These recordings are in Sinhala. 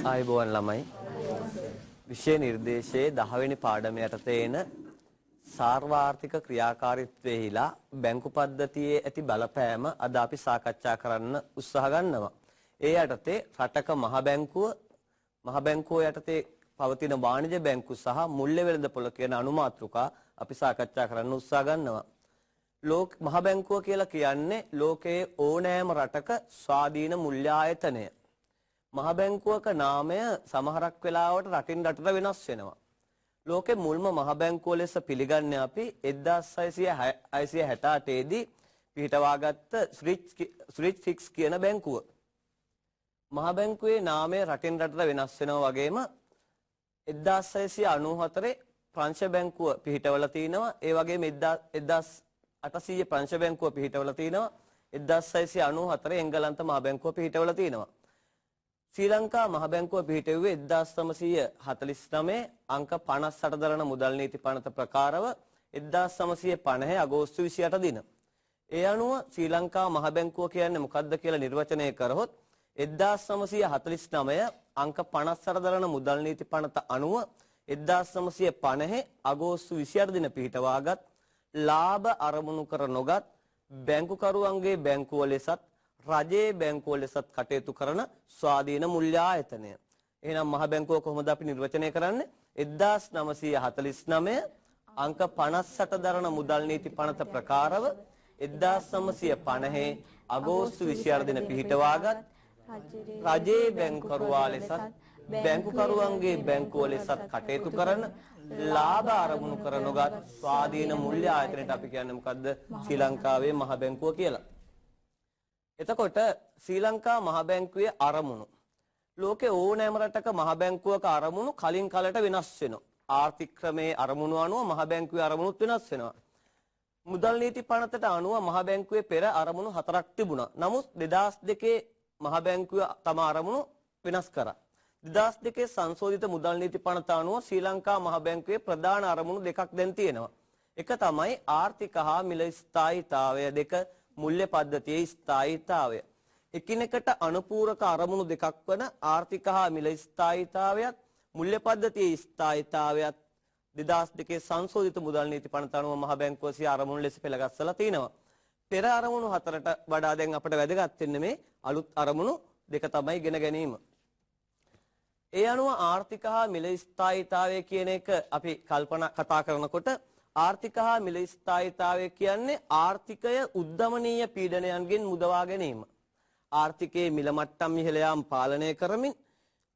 ආයුබෝවන් ළමයි විෂය නිර්දේශයේ 10 වෙනි පාඩම යටතේ එන සාර්වාර්ථික ක්‍රියාකාරීත්වයේහිලා බැංකු පද්ධතියේ ඇති බලපෑම අද අපි සාකච්ඡා කරන්න උත්සාහ ගන්නවා. ඒ යටතේ රටක මහ බැංකුව යටතේ පවතින වාණිජ බැංකු සහ මුල්‍ය වෙළඳපොළ කියන අනුමාතෘකා අපි සාකච්ඡා කරන්න උත්සාහ ගන්නවා. මහ බැංකුව කියලා කියන්නේ ලෝකයේ ඕනෑම රටක ස්වාධීන මුල්‍ය ආයතනය. මහ බැංකුවක නාමය සමහරක් වෙලාවට රටින් රටට වෙනස් වෙනවා. ලෝකේ මුල්ම මහ බැංකුව ලෙස පිළිගන්නේ අපි 1668 දී පිහිටවාගත්ත ස්විස් ෆික්ස් කියන බැංකුව. මහ බැංකුවේ නාමය රටින් රටට වෙනස් වෙනවා වගේම 1694 ප්‍රංශ බැංකුව පිහිටවලා තිනවා. ඒ වගේම 1800 ප්‍රංශ බැංකුව පිහිටවලා තිනවා. 1694 එංගලන්ත මහ බැංකුව පිහිටවලා තිනවා. ශ්‍රී ලංකා මහ බැංකුව පිහිටුවේ 1949 අංක 58 දරන මුදල් නීති පනත ප්‍රකාරව 1950 අගෝස්තු 28 දින. ඒ අනුව ශ්‍රී ලංකා මහ බැංකුව කියන්නේ මොකක්ද කියලා නිර්වචනය කරහොත් 1949 අංක 58 දරන මුදල් නීති පනත අනුව 1950 අගෝස්තු 28 දින පිහිටවාගත් ලාභ අරමුණු කර නොගත් බැංකුකරුවන්ගේ බැංකුව ලෙසත් රජයේ බැංකුව ලෙසත් කටයුතු කරන ස්වාධීන මුල්‍ය ආයතනය. එහෙනම් මහ බැංකුව කොහොමද අපි නිර්වචනය කරන්නේ? 1949 අංක 58 දරන මුදල් නීති පනත ප්‍රකාරව 1950 අගෝස්තු 28 දින පිහිටවාගත් රජයේ බැංකුකරුවා ලෙසත් බැංකුකරුවන්ගේ බැංකුව ලෙසත් කටයුතු කරන ලාභ අරමුණු කර නොගත් ස්වාධීන මුල්‍ය ආයතනයට අපි කියන්නේ මොකද්ද? ශ්‍රී ලංකාවේ මහ බැංකුව කියලා. එතකොට ශ්‍රී ලංකා මහ බැංකුවේ අරමුණු ලෝකේ ඕනෑම රටක මහ බැංකුවක අරමුණු කලින් කලට වෙනස් වෙනවා. ආර්ථික ක්‍රමයේ අරමුණු අනුව මහ බැංකුවේ අරමුණුත් වෙනස් වෙනවා. මුදල් නීති පනතට අනුව මහ බැංකුවේ පෙර අරමුණු 4ක් තිබුණා. නමුත් 2002 මහ බැංකුව තම අරමුණු වෙනස් කරා. 2002 සංශෝධිත මුදල් නීති පනත අනුව ශ්‍රී ලංකා මහ බැංකුවේ ප්‍රධාන අරමුණු දෙකක් දැන් තියෙනවා. එක තමයි ආර්ථික හා මිල ස්ථායීතාවය, දෙක මුල්‍ය පද්ධතියේ ස්ථායීතාවය. එකිනෙකට අනුපූරක අරමුණු දෙකක් වන ආර්ථික හා මිල ස්ථායීතාවයත් මුල්‍ය පද්ධතියේ ස්ථායීතාවයත් 2002 සංශෝධිත මුදල් නීති පනත අනුව මහ බැංකුව සිය අරමුණු ලෙස පෙළගස්සලා තිනවා. පෙර අරමුණු 4ට වඩා දැන් අපිට වැදගත් වෙන්නේ මේ අලුත් අරමුණු දෙක තමයි ඉගෙන ගැනීම. ඒ අනුව ආර්ථික හා මිල ස්ථායීතාවය කියන එක අපි කතා කරනකොට ආර්ථික හා මිල ස්ථායීතාවය කියන්නේ ආර්ථිකය උද්දමනීය පීඩනයන්ගෙන් මුදවා ගැනීම. ආර්ථිකයේ මිල මට්ටම් ඉහළ යාම පාලනය කරමින්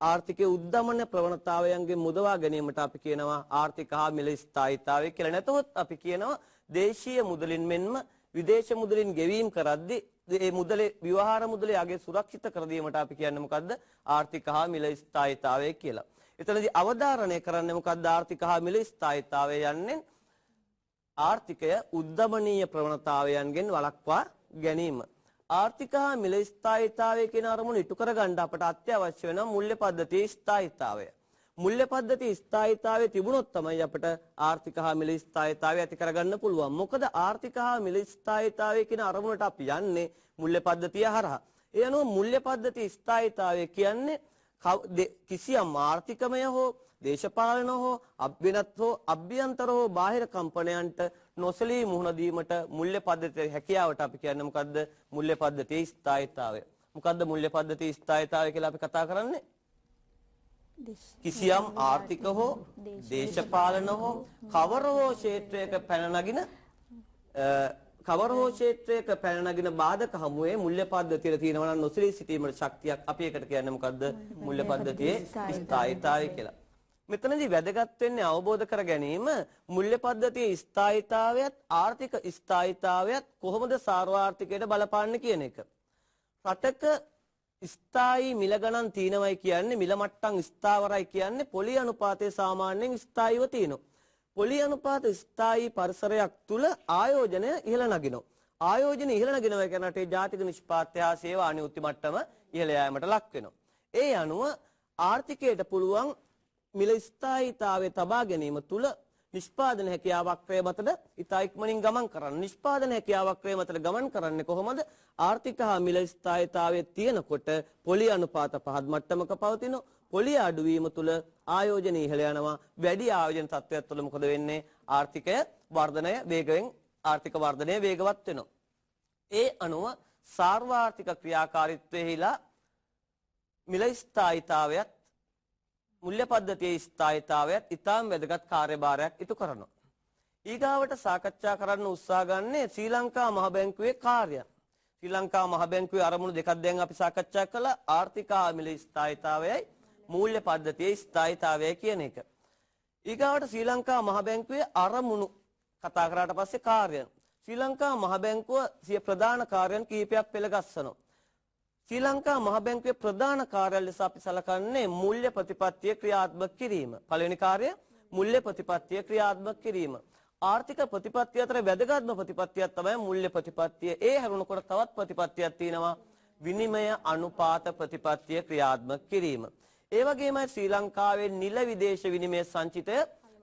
ආර්ථිකයේ උද්දමන ප්‍රවණතාවයන්ගෙන් මුදවා ගැනීමට අපි කියනවා ආර්ථික හා මිල ස්ථායීතාවය කියලා. නැතහොත් අපි කියනවා දේශීය මුදලින් මෙන්ම විදේශ මුදලින් ගෙවීම කරද්දී මේ මුදලේ ව්‍යවහාර මුදලේ අගය සුරක්ෂිත කර දීමට අපි කියන්නේ මොකද්ද? ආර්ථික හා මිල ස්ථායීතාවය කියලා. එතනදී අවධාරණය කරන්නේ මොකද්ද? ආර්ථික හා මිල ස්ථායීතාවය යන්නේ ආර්ථිකය උද්දමනීය ප්‍රවණතාවයන්ගෙන් වළක්වා ගැනීම. ආර්ථික හා මිල ස්ථායීතාවය කියන අරමුණ ඉටු කරගන්න අපට අත්‍යවශ්‍ය වෙන මුල්‍ය පද්ධතියේ ස්ථායීතාවය. මුල්‍ය පද්ධතියේ ස්ථායීතාවය තිබුණොත් තමයි අපිට ආර්ථික හා මිල ස්ථායීතාවය ඇති කරගන්න පුළුවන්. මොකද ආර්ථික හා මිල ස්ථායීතාවය කියන අරමුණට අපි යන්නේ මුල්‍ය පද්ධතිය හරහා. ඒ අනුව මුල්‍ය පද්ධතියේ ස්ථායීතාවය කියන්නේ කිසියම් ආර්ථිකමය හෝ දේශපාලන හෝ අභ්‍යනත් හෝ අභ්‍යන්තර හෝ බාහිර කම්පනයන්ට නොසලී මුහුණ දීමට මුල්‍ය පද්ධතියේ හැකියාවට අපි කියන්නේ මොකද්ද? මුල්‍ය පද්ධතියේ ස්ථායීතාවය. මොකද්ද මුල්‍ය පද්ධතියේ ස්ථායීතාවය කියලා අපි කතා කරන්නේ? කිසියම් ආර්ථික හෝ දේශපාලන හෝ කවර හෝ ක්ෂේත්‍රයක පැන නගින බාධක හමුවේ මුල්‍ය පද්ධතියේ තියෙනවා නම් නොසලී සිටීමේ ශක්තියක් අපි ඒකට කියන්නේ මොකද්ද? මුල්‍ය පද්ධතියේ ස්ථායීතාවය කියලා. මෙතනදී වැදගත් වෙන්නේ අවබෝධ කර ගැනීම මුල්‍ය පද්ධතියේ ස්ථායීතාවයත් ආර්ථික ස්ථායීතාවයත් කොහොමද සාර්වාර්ථිකයට බලපාන්නේ කියන එක. රටක ස්ථායී මිල ගණන් තියෙනවයි කියන්නේ මිල මට්ටම් ස්ථාවරයි කියන්නේ පොලි අනුපාතයේ සාමාන්‍යයෙන් ස්ථායීව තියෙනවා. පොලි අනුපාත ස්ථායී පරිසරයක් තුල ආයෝජනය ඉහළ නගිනවා. ආයෝජන ඉහළ නගිනවා කියන රටේ ජාතික නිෂ්පාදනය හා සේවා අනියුක්ති මට්ටම ඉහළ යාමට ලක් වෙනවා. ඒ අනුව ආර්ථිකයට පුළුවන් මිල ස්ථායීතාවය තබා ගැනීම තුල නිෂ්පාදන හැකියාවක් වේ මතද ඉතා ඉක්මනින් ගමන් කරන්න. නිෂ්පාදන හැකියාවක් වේ මතද ගමන් කරන්නේ කොහොමද? ආර්ථික හා මිල ස්ථායීතාවයේ තියෙනකොට පොලි අනුපාත පහත් මට්ටමක පවතින පොලි අඩුවීම තුළ ආයෝජන ඉහළ යනවා. වැඩි ආයෝජන තත්ත්වයක් තුළ මොකද වෙන්නේ? ආර්ථික වර්ධනය වේගවත් වෙනවා. ඒ අනුව සාර්වාර්ථික ක්‍රියාකාරීත්වයේලා මිල ස්ථායීතාවයත් මුල්‍ය පද්ධතියේ ස්ථායීතාවයත් ඉතාම වැදගත් කාර්යභාරයක් ඉටු කරනවා. ඊගාවට සාකච්ඡා කරන්න උත්සාහ ගන්නේ ශ්‍රී ලංකා මහ බැංකුවේ කාර්යය. ශ්‍රී ලංකා මහ බැංකුවේ අරමුණු දෙකක් දැන් අපි සාකච්ඡා කළා. ආර්ථික මිල ස්ථායීතාවයයි මූල්‍ය පද්ධතියේ ස්ථායීතාවයයි කියන එක. ඊගාවට ශ්‍රී ලංකා මහ බැංකුවේ අරමුණු කතා කරාට පස්සේ කාර්යයන්. ශ්‍රී ලංකා මහ බැංකුව සිය ප්‍රධාන කාර්යයන් කිහිපයක් පෙළගස්සනවා. ශ්‍රී ලංකා මහ බැංකුවේ ප්‍රධාන කාර්යය ලෙස අපි සලකන්නේ මූල්‍ය ප්‍රතිපත්තිය ක්‍රියාත්මක කිරීම. පළවෙනි කාර්යය මූල්‍ය ප්‍රතිපත්තිය ක්‍රියාත්මක කිරීම. ආර්ථික ප්‍රතිපත්තිය අතර වැදගත්ම ප්‍රතිපත්තියක් තමයි මූල්‍ය ප්‍රතිපත්තිය. ඒ හැරුණකොට තවත් ප්‍රතිපත්තියක් තියෙනවා විනිමය අනුපාත ප්‍රතිපත්තිය ක්‍රියාත්මක කිරීම. ඒ වගේමයි ශ්‍රී ලංකාවේ නිල විදේශ විනිමය සංචිතය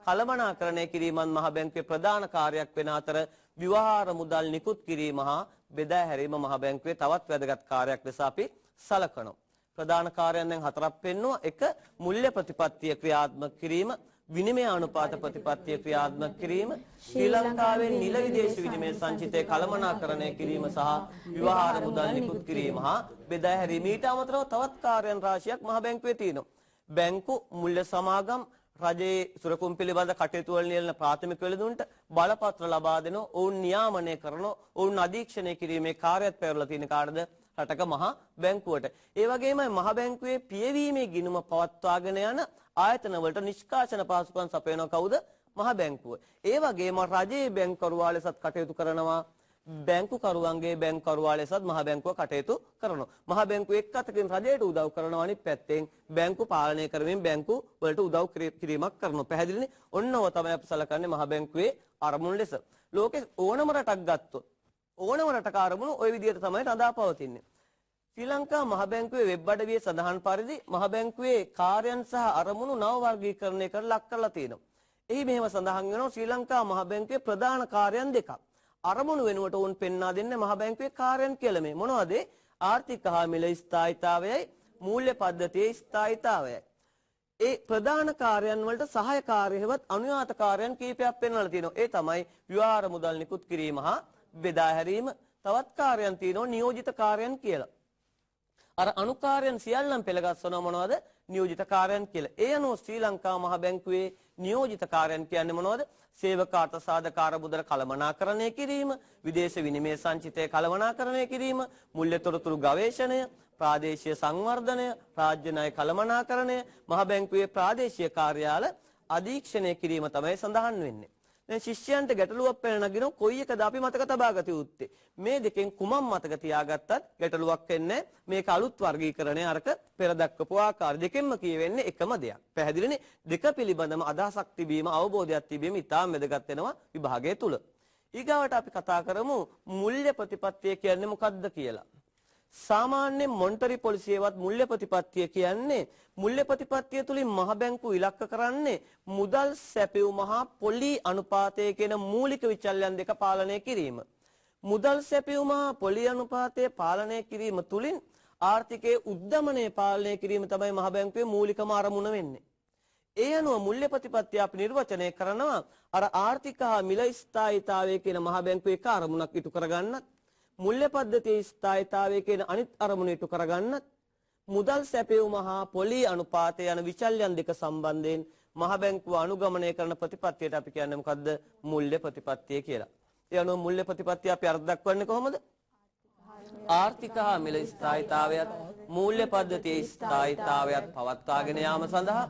කළමනාකරණය කිරීමත් මහ බැංකුවේ ප්‍රධාන කාර්යයක් වෙන අතර ව්‍යවහාර මුදල් නිකුත් කිරීම හා බෙදා හැරීම මහ බැංකුවේ තවත් වැදගත් කාර්යයක් ලෙස අපි සලකනවා. ප්‍රධාන කාර්යයන් දැන් හතරක් පෙන්වුවා. එක මූල්‍ය ප්‍රතිපත්තිය ක්‍රියාත්මක කිරීම, විනිමය අනුපාත ප්‍රතිපත්තිය ක්‍රියාත්මක කිරීම, ශ්‍රී ලංකාවේ නිල විදේශ විනිමය සංචිතය කළමනාකරණය කිරීම සහ ව්‍යවහාර මුදල් නිකුත් කිරීම හා බෙදා හැරීම. ඊට අමතරව තවත් කාර්යයන් රාශියක් මහ බැංකුවේ තියෙනවා. බැංකු මුල්‍ය සමාගම් රජයේ සුරකුම් පිළිබඳ කටයුතු වල නියැලෙන ප්‍රාථමික වෙළඳුන්ට බලපත්‍ර ලබා දෙනවා. ඔවුන් නියාමනය කරනවා. ඔවුන් අධීක්ෂණය කිරීමේ කාර්යයක් පැවරලා තියෙන කාටද? රටක මහා බැංකුවට. ඒ වගේමයි මහ බැංකුවේ පියවීමේ ගිණුම පවත්වාගෙන යන ආයතන වලට නිෂ්කාශන පහසුකම් සපයනවා කවුද? මහ බැංකුව. ඒ වගේම රජයේ බැංකුකරුවා ලෙසත් කටයුතු කරනවා. බැංකුකරුවන්ගේ බැංකුකරුවා ලෙසත් මහ බැංකුව කටයුතු කරනවා. මහ බැංකුව එක් අතකින් රජයට උදව් කරනවා, අනිත් පැත්තෙන් බැංකු පාලනය කරමින් බැංකු වලට උදව් කිරීමක් කරනවා. පැහැදිලිනේ? ඔන්නව තමයි අපි සලකන්නේ මහ බැංකුවේ අරමුණු ලෙස. ලෝකේ ඕනම රටක් ගත්තොත් ඕනම රටක අරමුණු ওই විදිහට තමයි රඳා පවතින්නේ. ශ්‍රී ලංකා මහ බැංකුවේ වෙබ් අඩවියේ සඳහන් පරිදි මහ බැංකුවේ කාර්යයන් සහ අරමුණු නව වර්ගීකරණයකට ලක් කරලා තියෙනවා. එහි මෙහෙම සඳහන් වෙනවා ශ්‍රී ලංකා මහ බැංකුවේ ප්‍රධාන කාර්යයන් දෙකක්. අරමුණු වෙනුවට උන් පෙන්වා දෙන්නේ මහ බැංකුවේ කාර්යයන් කියලා. මේ මොනවද? ආර්ථික හා මිල ස්ථායීතාවයයි මූල්‍ය පද්ධතියේ ස්ථායීතාවයයි. ඒ ප්‍රධාන කාර්යයන් වලට සහාය කාර්යහෙවත් අනුයාත කාර්යයන් කීපයක් පෙන්වලා තියෙනවා. ඒ තමයි ව්‍යවහාර මුදල් නිකුත් කිරීම හා බෙදා හැරීම. තවත් කාර්යයන් තියෙනවා නියෝජිත කාර්යයන් කියලා. අර අනුකාර්යයන් සියල්ලම පෙළගස්සනවා මොනවද? නියෝජිත කාර්යයන් කියලා. ඒ අනුව ශ්‍රී ලංකා මහ බැංකුවේ නියෝජිත කාර්යයන් කියන්නේ මොනවද? සේවක අර්ථසාධක මුදල් කළමනාකරණය කිරීම, විදේශ විනිමය සංචිතය කළමනාකරණය කිරීම, මූල්‍ය තොරතුරු ගවේෂණය, ප්‍රාදේශීය සංවර්ධනය, රාජ්‍ය ණය කළමනාකරණය, මහ බැංකුවේ ප්‍රාදේශීය කාර්යාල අධීක්ෂණය කිරීම තමයි සඳහන් වෙන්නේ. දැන් ශිෂ්‍යයන්ට ගැටලුවක් පැන නගිනවා කොයි එකද අපි මතක තබා ගත යුත්තේ? මේ දෙකෙන් කුමම් මතක තියාගත්තත් ගැටලුවක් වෙන්නේ. මේක අලුත් වර්ගීකරණය අරක පෙර දක්වපු ආකාර දෙකෙන්ම කියවෙන්නේ එකම දෙයක්. පැහැදිලිනේ? දෙක පිළිබඳම අදහසක් තිබීම, අවබෝධයක් තිබීම ඉතාම වැදගත් වෙනවා විභාගය තුල. ඊගාවට අපි කතා කරමු මූල්‍ය ප්‍රතිපත්තිය කියන්නේ මොකක්ද කියලා. සාමාන්‍ය මොනිටරි පොලිසියවත් මූල්‍ය ප්‍රතිපත්තිය කියන්නේ මූල්‍ය ප්‍රතිපත්තිය තුලින් මහ බැංකුව ඉලක්ක කරන්නේ මුදල් සැපයුම හා පොලි අනුපාතය කියන මූලික විචල්‍යයන් දෙක පාලනය කිරීම. මුදල් සැපයුම හා පොලි අනුපාතය පාලනය කිරීම තුලින් ආර්ථිකයේ උද්දමනය පාලනය කිරීම තමයි මහ බැංකුවේ මූලිකම අරමුණ වෙන්නේ. ඒ අනුව මූල්‍ය ප්‍රතිපත්තිය අපි නිර්වචනය කරනවා අර ආර්ථික හා මිල ස්ථායීතාවය කියන මහ බැංකුවේ එක අරමුණක් ඉටු කරගන්නත්, මූල්‍ය පද්ධතියේ ස්ථායීතාවය කියන අනිත් අරමුණ ඉටු කරගන්නත්, මුදල් සැපයුම හා පොලි අනුපාතය යන විචල්‍යයන් දෙක සම්බන්ධයෙන් මහ බැංකුව අනුගමනය කරන ප්‍රතිපත්තියට අපි කියන්නේ මොකද්ද? මූල්‍ය ප්‍රතිපත්තිය කියලා. ඒ අනුව මූල්‍ය ප්‍රතිපත්තිය අපි අර්ථ දක්වන්නේ කොහොමද? ආර්ථික හා මිල ස්ථායීතාවයත් මූල්‍ය පද්ධතියේ ස්ථායීතාවයත් පවත්වාගෙන යාම සඳහා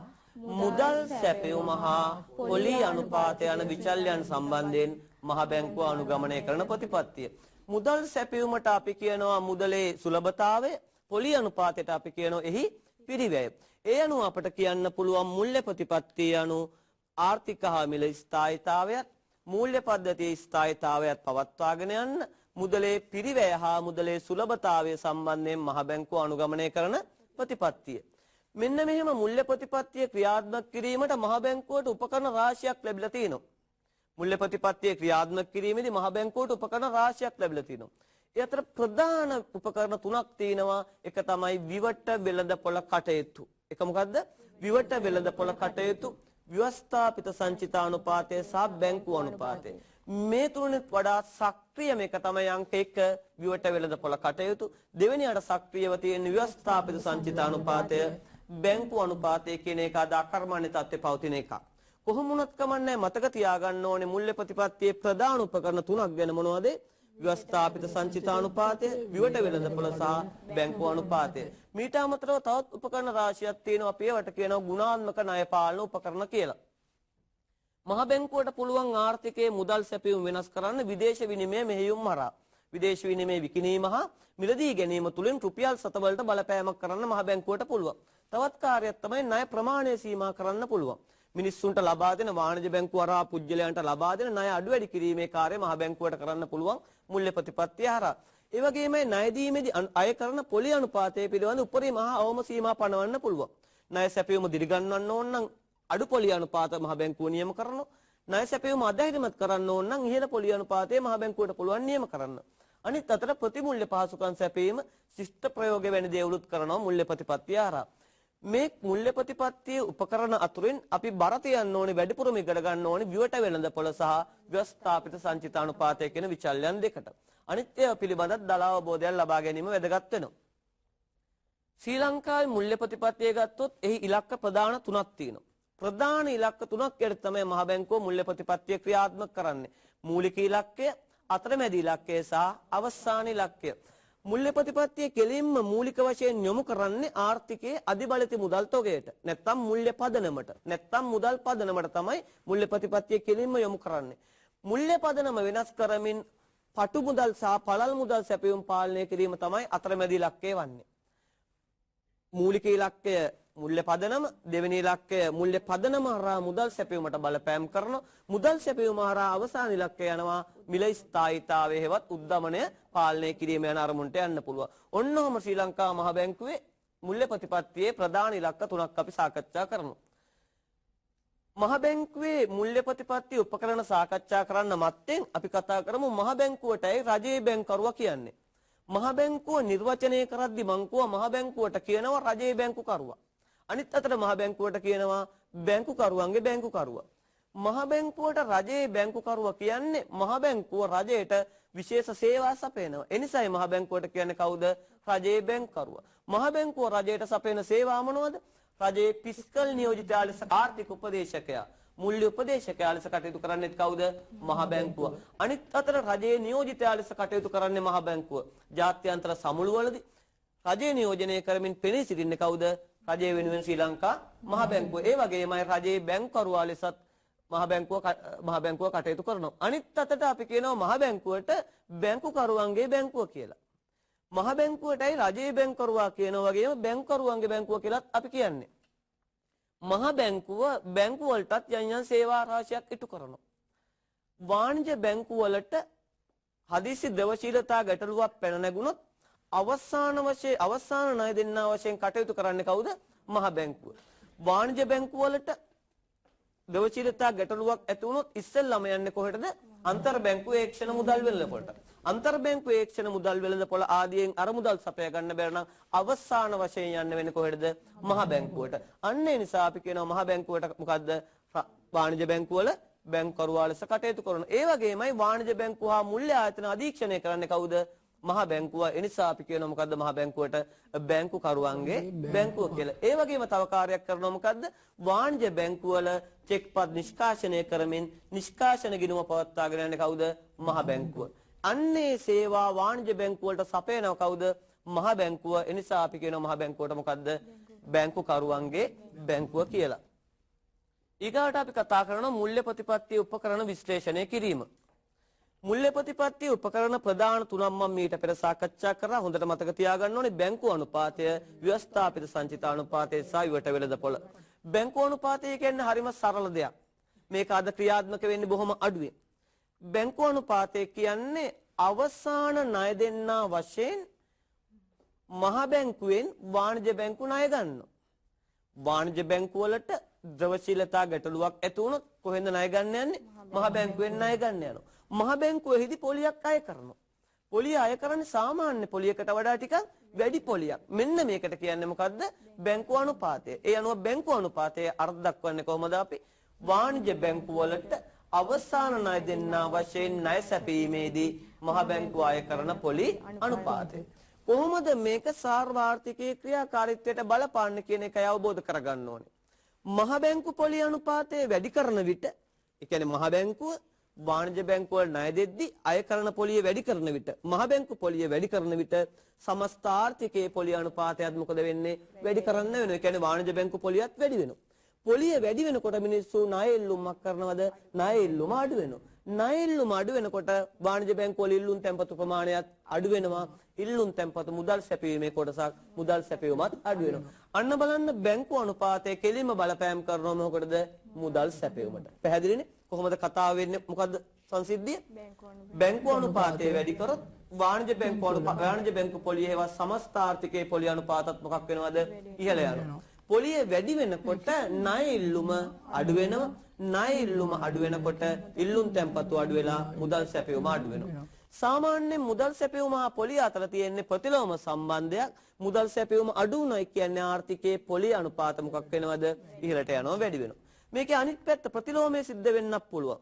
මුදල් සැපයුම හා පොලි අනුපාතය යන විචල්‍යයන් සම්බන්ධයෙන් මහ බැංකුව අනුගමනය කරන ප්‍රතිපත්තිය. මුදල් සැපයුමට අපි කියනවා මුදලේ සුලභතාවය, පොලි අනුපාතයට අපි කියනවා එහි පිරිවැය. ඒ අනුව අපට කියන්න පුළුවන් මූල්‍ය ප්‍රතිපත්තිය අනුව ආර්ථික හා මිල ස්ථායීතාවයත් මූල්‍ය පද්ධතියේ ස්ථායීතාවයත් පවත්වාගෙන යන්න මුදලේ පිරිවැය හා මුදලේ සුලභතාවය සම්බන්ධයෙන් මහ බැංකුව අනුගමනය කරන ප්‍රතිපත්තිය. මෙන්න මෙහෙම මූල්‍ය ප්‍රතිපත්තිය ක්‍රියාත්මක කිරීමට මහ බැංකුවට උපකරණ රාශියක් ලැබිලා තියෙනවා. මූල්‍ය ප්‍රතිපත්තිය ක්‍රියාත්මක කිරීමේදී මහ බැංකුවට උපකරණ රාශියක් ලැබිලා තියෙනවා. ඒ අතර ප්‍රධාන උපකරණ තුනක් තියෙනවා. එක තමයි විවට වෙළඳපොළ කටයුතු. එක මොකද්ද? විවට වෙළඳපොළ කටයුතු, ව්‍යවස්ථාපිත සංචිතානුපාතය සහ බැංකු අනුපාතය. මේ තුනෙත් වඩා සක්‍රිය මේක තමයි අංක 1 විවට වෙළඳපොළ කටයුතු. දෙවෙනියට සක්‍රියව තියෙන ව්‍යවස්ථාපිත සංචිතානුපාතය, බැංකු අනුපාතය කියන එක අද අකර්මණ්‍ය තත්ත්වයේ පවතින එකක්. කොහොම වුණත් කමන්නේ මතක තියාගන්න ඕනේ මුල්‍ය ප්‍රතිපත්තියේ ප්‍රධාන උපකරණ තුනක් ගැන මොනවද? ව්‍යවස්ථාපිත සංචිතානුපාතය, විවට වෙළඳපොළ සහ බැංකු අනුපාතය. මීට අමතරව තවත් උපකරණ රාශියක් තියෙනවා. අපි ඒවට කියනවා ගුණාත්මක ණය පාලන උපකරණ කියලා. මහ බැංකුවට පුළුවන් ආර්ථිකයේ මුදල් සැපයුම් වෙනස් කරන්න විදේශ විනිමය මෙහෙයුම් හරහා. විදේශ විනිමය විකිණීම හා මිලදී ගැනීම තුලින් රුපියල් සතවලට බලපෑමක් කරන්න මහ බැංකුවට පුළුවන්. තවත් කාර්යයක් තමයි ණය ප්‍රමාණය සීමා කරන්න පුළුවන්. මිනිස්සුන්ට ලබා දෙන වාණිජ බැංකු හරහා පුජ්‍යලයන්ට ලබා දෙන ණය අඩු වැඩි කිරීමේ කාර්යය මහ බැංකුවට කරන්න පුළුවන් මුල්‍ය ප්‍රතිපත්තිය හරහා. ඒ වගේමයි ණය දීමේදී අය කරන පොලි අනුපාතය පිළිබඳ උපරිම මහා අවම සීමා පනවන්න පුළුවන්. ණය සැපයුම දිරිගන්වන්න ඕන නම් අඩු පොලි අනුපාත මහ බැංකුව නියම කරනවා. ණය සැපයුම අධෛර්යමත් කරන්න ඕන නම් ඉහළ පොලි අනුපාතය මහ බැංකුවට පුළුවන් නියම කරන්න. අනිත් අතට ප්‍රතිමූල්‍ය පහසුකම් සැපීම, ශිෂ්ට ප්‍රයෝග වැනි දේ උලුත් කරනවා මුල්‍ය ප්‍රතිපත්තිය හරහා. මේ මුල්‍ය ප්‍රතිපත්තියේ උපකරණ අතුරින් අපි බර තියන්න ඕනේ වැඩිපුරම ඉගෙන ගන්න ඕනේ විවට වෙළඳපොළ සහ ව්‍යවස්ථාපිත සංචිතානුපාතය කියන විචල්යන් දෙකට. අනිත් ඒවා පිළිබඳව දල අවබෝධයක් ලබා ගැනීම වැදගත් වෙනවා. ශ්‍රී ලංකාවේ මුල්‍ය ප්‍රතිපත්තිය ගත්තොත් එහි ඉලක්ක ප්‍රධාන තුනක් තියෙනවා. ප්‍රධාන ඉලක්ක තුනක් යට තමයි මහ බැංකුව මුල්‍ය ප්‍රතිපත්තිය ක්‍රියාත්මක කරන්නේ. මූලික ඉලක්කය, අතරමැදි ඉලක්කය සහ අවසාන ඉලක්කය. මුල්‍ය ප්‍රතිපත්තිය කෙලින්ම මූලික වශයෙන් යොමු කරන්නේ ආර්ථිකයේ අධිබලිත මුදල් තොගයට. නැත්තම් මුල්‍ය පදනමට. නැත්තම් මුදල් පදනමට තමයි මුල්‍ය ප්‍රතිපත්තිය කෙලින්ම යොමු කරන්නේ. මුල්‍ය පදනම වෙනස් කරමින් පටු මුදල් සහ පළල් මුදල් සැපයුම් පාලනය කිරීම තමයි අතරමැදි ඉලක්කය වන්නේ. මූලික ඉලක්කය මුල්‍ය පදනම, දෙවෙනි ඉලක්කය මුල්‍ය පදනම හරහා මුදල් සැපයුමට බලපෑම් කරන, මුදල් සැපයුම හරහා අවසාන ඉලක්කය යනවා මිල ස්ථායීතාවයේ හෙවත් උද්දමනය පාලනය කිරීම යන අරමුණට යන්න පුළුවන්. ඔන්නෝම ශ්‍රී ලංකා මහ බැංකුවේ මුල්‍ය ප්‍රතිපත්තියේ ප්‍රධාන ඉලක්ක තුනක් අපි සාකච්ඡා කරනවා. මහ බැංකුවේ මුල්‍ය ප්‍රතිපත්ති උපකරණ සාකච්ඡා කරන්න මත්තෙන් අපි කතා කරමු මහ බැංකුවටයි රජයේ බැංකරුවා කියන්නේ. මහ බැංකුව නිර්වචනය කරද්දී මංකුව මහ බැංකුවට කියනවා රජයේ බැංකුකරුවා. අනිත් අතට මහ බැංකුවට කියනවා බැංකුකරුවන්ගේ බැංකුකරුවා. මහ බැංකුවට රජයේ බැංකුකරුවා කියන්නේ මහ බැංකුව රජයට විශේෂ සේවා සපයනවා. එනිසායි මහ බැංකුවට කියන්නේ කවුද? රජයේ බැංකුකරුවා. මහ බැංකුව රජයට සපයන සේවා මොනවද? රජයේ ෆිස්කල් නියෝජිතයා ලෙස ආර්ථික උපදේශකයා, මුල්‍ය උපදේශකයා ලෙස කටයුතු කරන්නේ කවුද? මහ බැංකුව. අනිත් අතට රජයේ නියෝජිතයා ලෙස කටයුතු කරන්නේ මහ බැංකුව. ජාත්‍යන්තර සමුළුවලදී රජයේ නියෝජනය කරමින් පෙනී සිටින්නේ කවුද? රජය වෙනුවෙන් ශ්‍රී ලංකා මහ බැංකුව. ඒ වගේමයි රජයේ බැංකුකරුවා ලෙසත් මහ බැංකුව කටයුතු කරනවා. අනිත් අතට අපි කියනවා මහ බැංකුවට බැංකුකරුවන්ගේ බැංකුව කියලා. මහ බැංකුවටයි රජයේ බැංකුකරුවා කියනවා වගේම බැංකුකරුවන්ගේ බැංකුව කියලාත් අපි කියන්නේ. මහ බැංකුව බැංකු වලටත් යම් යම් සේවා රාශියක් ඉටු කරනවා. වාණිජ බැංකු වලට හදිසි ද්‍රවශීලතා ගැටලුවක් පැන නැගුණොත් අවසාන ණය දෙන්නා වශයෙන් කටයුතු කරන්නේ කවුද? මහ බැංකුව. වාණිජ බැංකු වලට ද්‍රවශීලතා ගැටලුවක් ඇති වුණොත් ඉස්සෙල්ලාම යන්නේ කොහෙටද? අන්තර් බැංකු ඒක්ෂණ මුදල් වෙළඳපොළට. අන්තර් බැංකු ඒක්ෂණ මුදල් වෙළඳපොළ ආදියෙන් අර මුදල් සපය ගන්න බැර නම් අවසාන වශයෙන් යන්න වෙන්නේ කොහෙටද? මහ බැංකුවට. අන්න ඒ නිසා අපි කියනවා මහ බැංකුවට මොකද්ද? වාණිජ බැංකු වල බැංකුකරුවා ලෙස කටයුතු කරනවා. ඒ වගේමයි වාණිජ බැංකු හා මුල්‍ය ආයතන අධීක්ෂණය කරන්නේ කවුද? මහ බැංකුව. එනිසා අපි කියනවා මොකද්ද මහ බැංකුවට? බැංකුකරුවන්ගේ බැංකුව කියලා. ඒ වගේම තව කාර්යයක් කරනවා මොකද්ද? වාණිජ බැංකුව වල චෙක්පත් නිෂ්කාශනය කරමින් නිෂ්කාශන ගිණුම පවත්වාගෙන යන්නේ කවුද? මහ බැංකුව. අන්නේ සේවා වාණිජ බැංකුව වලට සපයනව කවුද? මහ බැංකුව. එනිසා අපි කියනවා මහ බැංකුවට මොකද්ද? බැංකුකරුවන්ගේ බැංකුව කියලා. ඊගාට අපි කතා කරනවා මුල්‍ය ප්‍රතිපත්ති උපකරණ විශ්ලේෂණය කිරීම. මුල්‍ය ප්‍රතිපත්ති උපකරණ ප්‍රධාන තුනක් මම මීට පෙර සාකච්ඡා කරා. හොඳට මතක තියාගන්න ඕනේ බැංකු අනුපාතය, ව්‍යවස්ථාපිත සංචිතානුපාතය සහ විවට වෙළඳපොළ. බැංකු අනුපාතය කියන්නේ හරිම සරල දෙයක්. මේක අද ක්‍රියාත්මක වෙන්නේ බොහොම අඩුවෙන්. බැංකු අනුපාතය කියන්නේ අවසාන ණය දෙන්නා වශයෙන් මහ බැංකුවෙන් වාණිජ බැංකු ණය ගන්නවා. වාණිජ බැංකු වලට ද්‍රවශීලතා ගැටලුවක් ඇති වුණොත් කොහෙන්ද ණය ගන්න යන්නේ? මහ බැංකුවෙන් ණය ගන්න යනවා. මහ බැංකුවේදී පොලියක් අය කරනවා. පොලිය අය කරන්නේ සාමාන්‍ය පොලියකට වඩා ටිකක් වැඩි පොලියක්. මෙන්න මේකට කියන්නේ මොකද්ද? බැංකු අනුපාතය. ඒ අනුව බැංකු අනුපාතයේ අර්ථ දක්වන්නේ කොහොමද අපි? වාණිජ්‍ය බැංකු වලට අවසාන ණය දෙන්නා වශයෙන් ණය සැපීමේදී මහ බැංකුව අය කරන පොලි අනුපාතය. කොහොමද මේක සාර්වාර්ථිකයේ ක්‍රියාකාරීත්වයට බලපාන්නේ කියන එකයි අවබෝධ කරගන්න ඕනේ. මහ බැංකු පොලි අනුපාතය වැඩි කරන විට, ඒ කියන්නේ මහ බැංකුව වාණිජ්‍ය බැංකු වල ණය දෙද්දී අය කරන පොලිය වැඩි කරන විට, මහ බැංකු පොලිය වැඩි කරන විට සමස්ත ආර්ථිකයේ පොලි අනුපාතයත් මොකද වෙන්නේ? වැඩි කරන්න වෙනවා. ඒ කියන්නේ වාණිජ්‍ය බැංකු පොලියත් වැඩි වෙනවා. පොලිය වැඩි වෙනකොට මිනිස්සු ණය ඉල්ලුමක් කරනවද? ණය ඉල්ලුම අඩු වෙනවා. ණය ඉල්ලුම අඩු වෙනකොට වාණිජ්‍ය බැංකු වල ඉල්ලුම් තැන්පතු ප්‍රමාණයත් අඩු වෙනවා. ඉල්ලුම් තැන්පතු මුදල් සැපයීමේ කොටසක් මුදල් සැපයීමත් අඩු වෙනවා. අන්න බලන්න බැංකු අනුපාතය කෙලින්ම බලපෑම් කරනවා මොකටද? මුදල් සැපයීමට. පැහැදිලිනේ? කොහොමද කතාව වෙන්නේ? මොකද්ද සංසිද්ධිය? බැංකු අනුපාතය වැඩි කරොත් වාණිජ්‍ය බැංකු පොලිය හේවත් සමස්ත ආර්ථිකයේ පොලි අනුපාතත් මොකක් වෙනවද? ඉහළ යනවා. පොලිය වැඩි වෙනකොට ණය ඉල්ලුම අඩු වෙනවා. ණය ඉල්ලුම අඩු වෙනකොට ඉල්ලුම් තැන්පතු අඩු වෙලා මුදල් සැපයීම අඩු වෙනවා. සාමාන්‍යයෙන් මුදල් සැපයීම හා පොලිය අතර තියෙන ප්‍රතිලෝම සම්බන්ධයක්. මුදල් සැපයීම අඩු වුණා කියන්නේ ආර්ථිකයේ පොලි අනුපාත මොකක් වෙනවද? ඉහළට යනවා, වැඩි වෙනවා. මේකේ අනිත් පැත්ත ප්‍රතිලෝමයේ සිද්ධ වෙන්නත් පුළුවන්.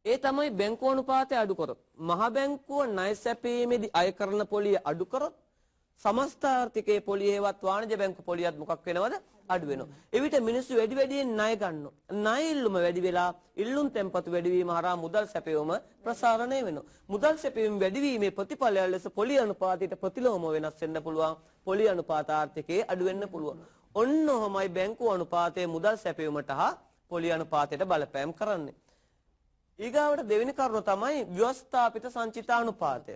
ඒ තමයි බැංකු අනුපාතය අඩු කරොත්, මහ බැංකුව ණය සැපීමේදී අය කරන පොලිය අඩු කරොත් සමස්ත ආර්ථිකයේ පොලිය හේවත් වාණිජ්‍ය බැංකු පොලියත් මොකක් වෙනවද? අඩු වෙනවා. එවිට මිනිස්සු වැඩි වැඩියෙන් ණය ගන්නවා. ණය ඉල්ලුම වැඩි වෙලා ඉල්ලුම් තැන්පතු වැඩි වීම හරහා මුදල් සැපයීම ප්‍රසාරණය වෙනවා. මුදල් සැපයීම වැඩි වීමේ ප්‍රතිඵලය ලෙස පොලි අනුපාතයට ප්‍රතිලෝමව වෙනස් වෙන්න පුළුවන්. පොලි අනුපාත ආර්ථිකයේ අඩු වෙන්න පුළුවන්. ඔන්න ඔහොමයි බැංකු අනුපාතයේ මුදල් සැපයීමට හා පොලි අනුපාතයට බලපෑම් කරන්නේ. ඊගාවට දෙවෙනි කරුණ තමයි ව්‍යවස්ථාපිත සංචිතානුපාතය.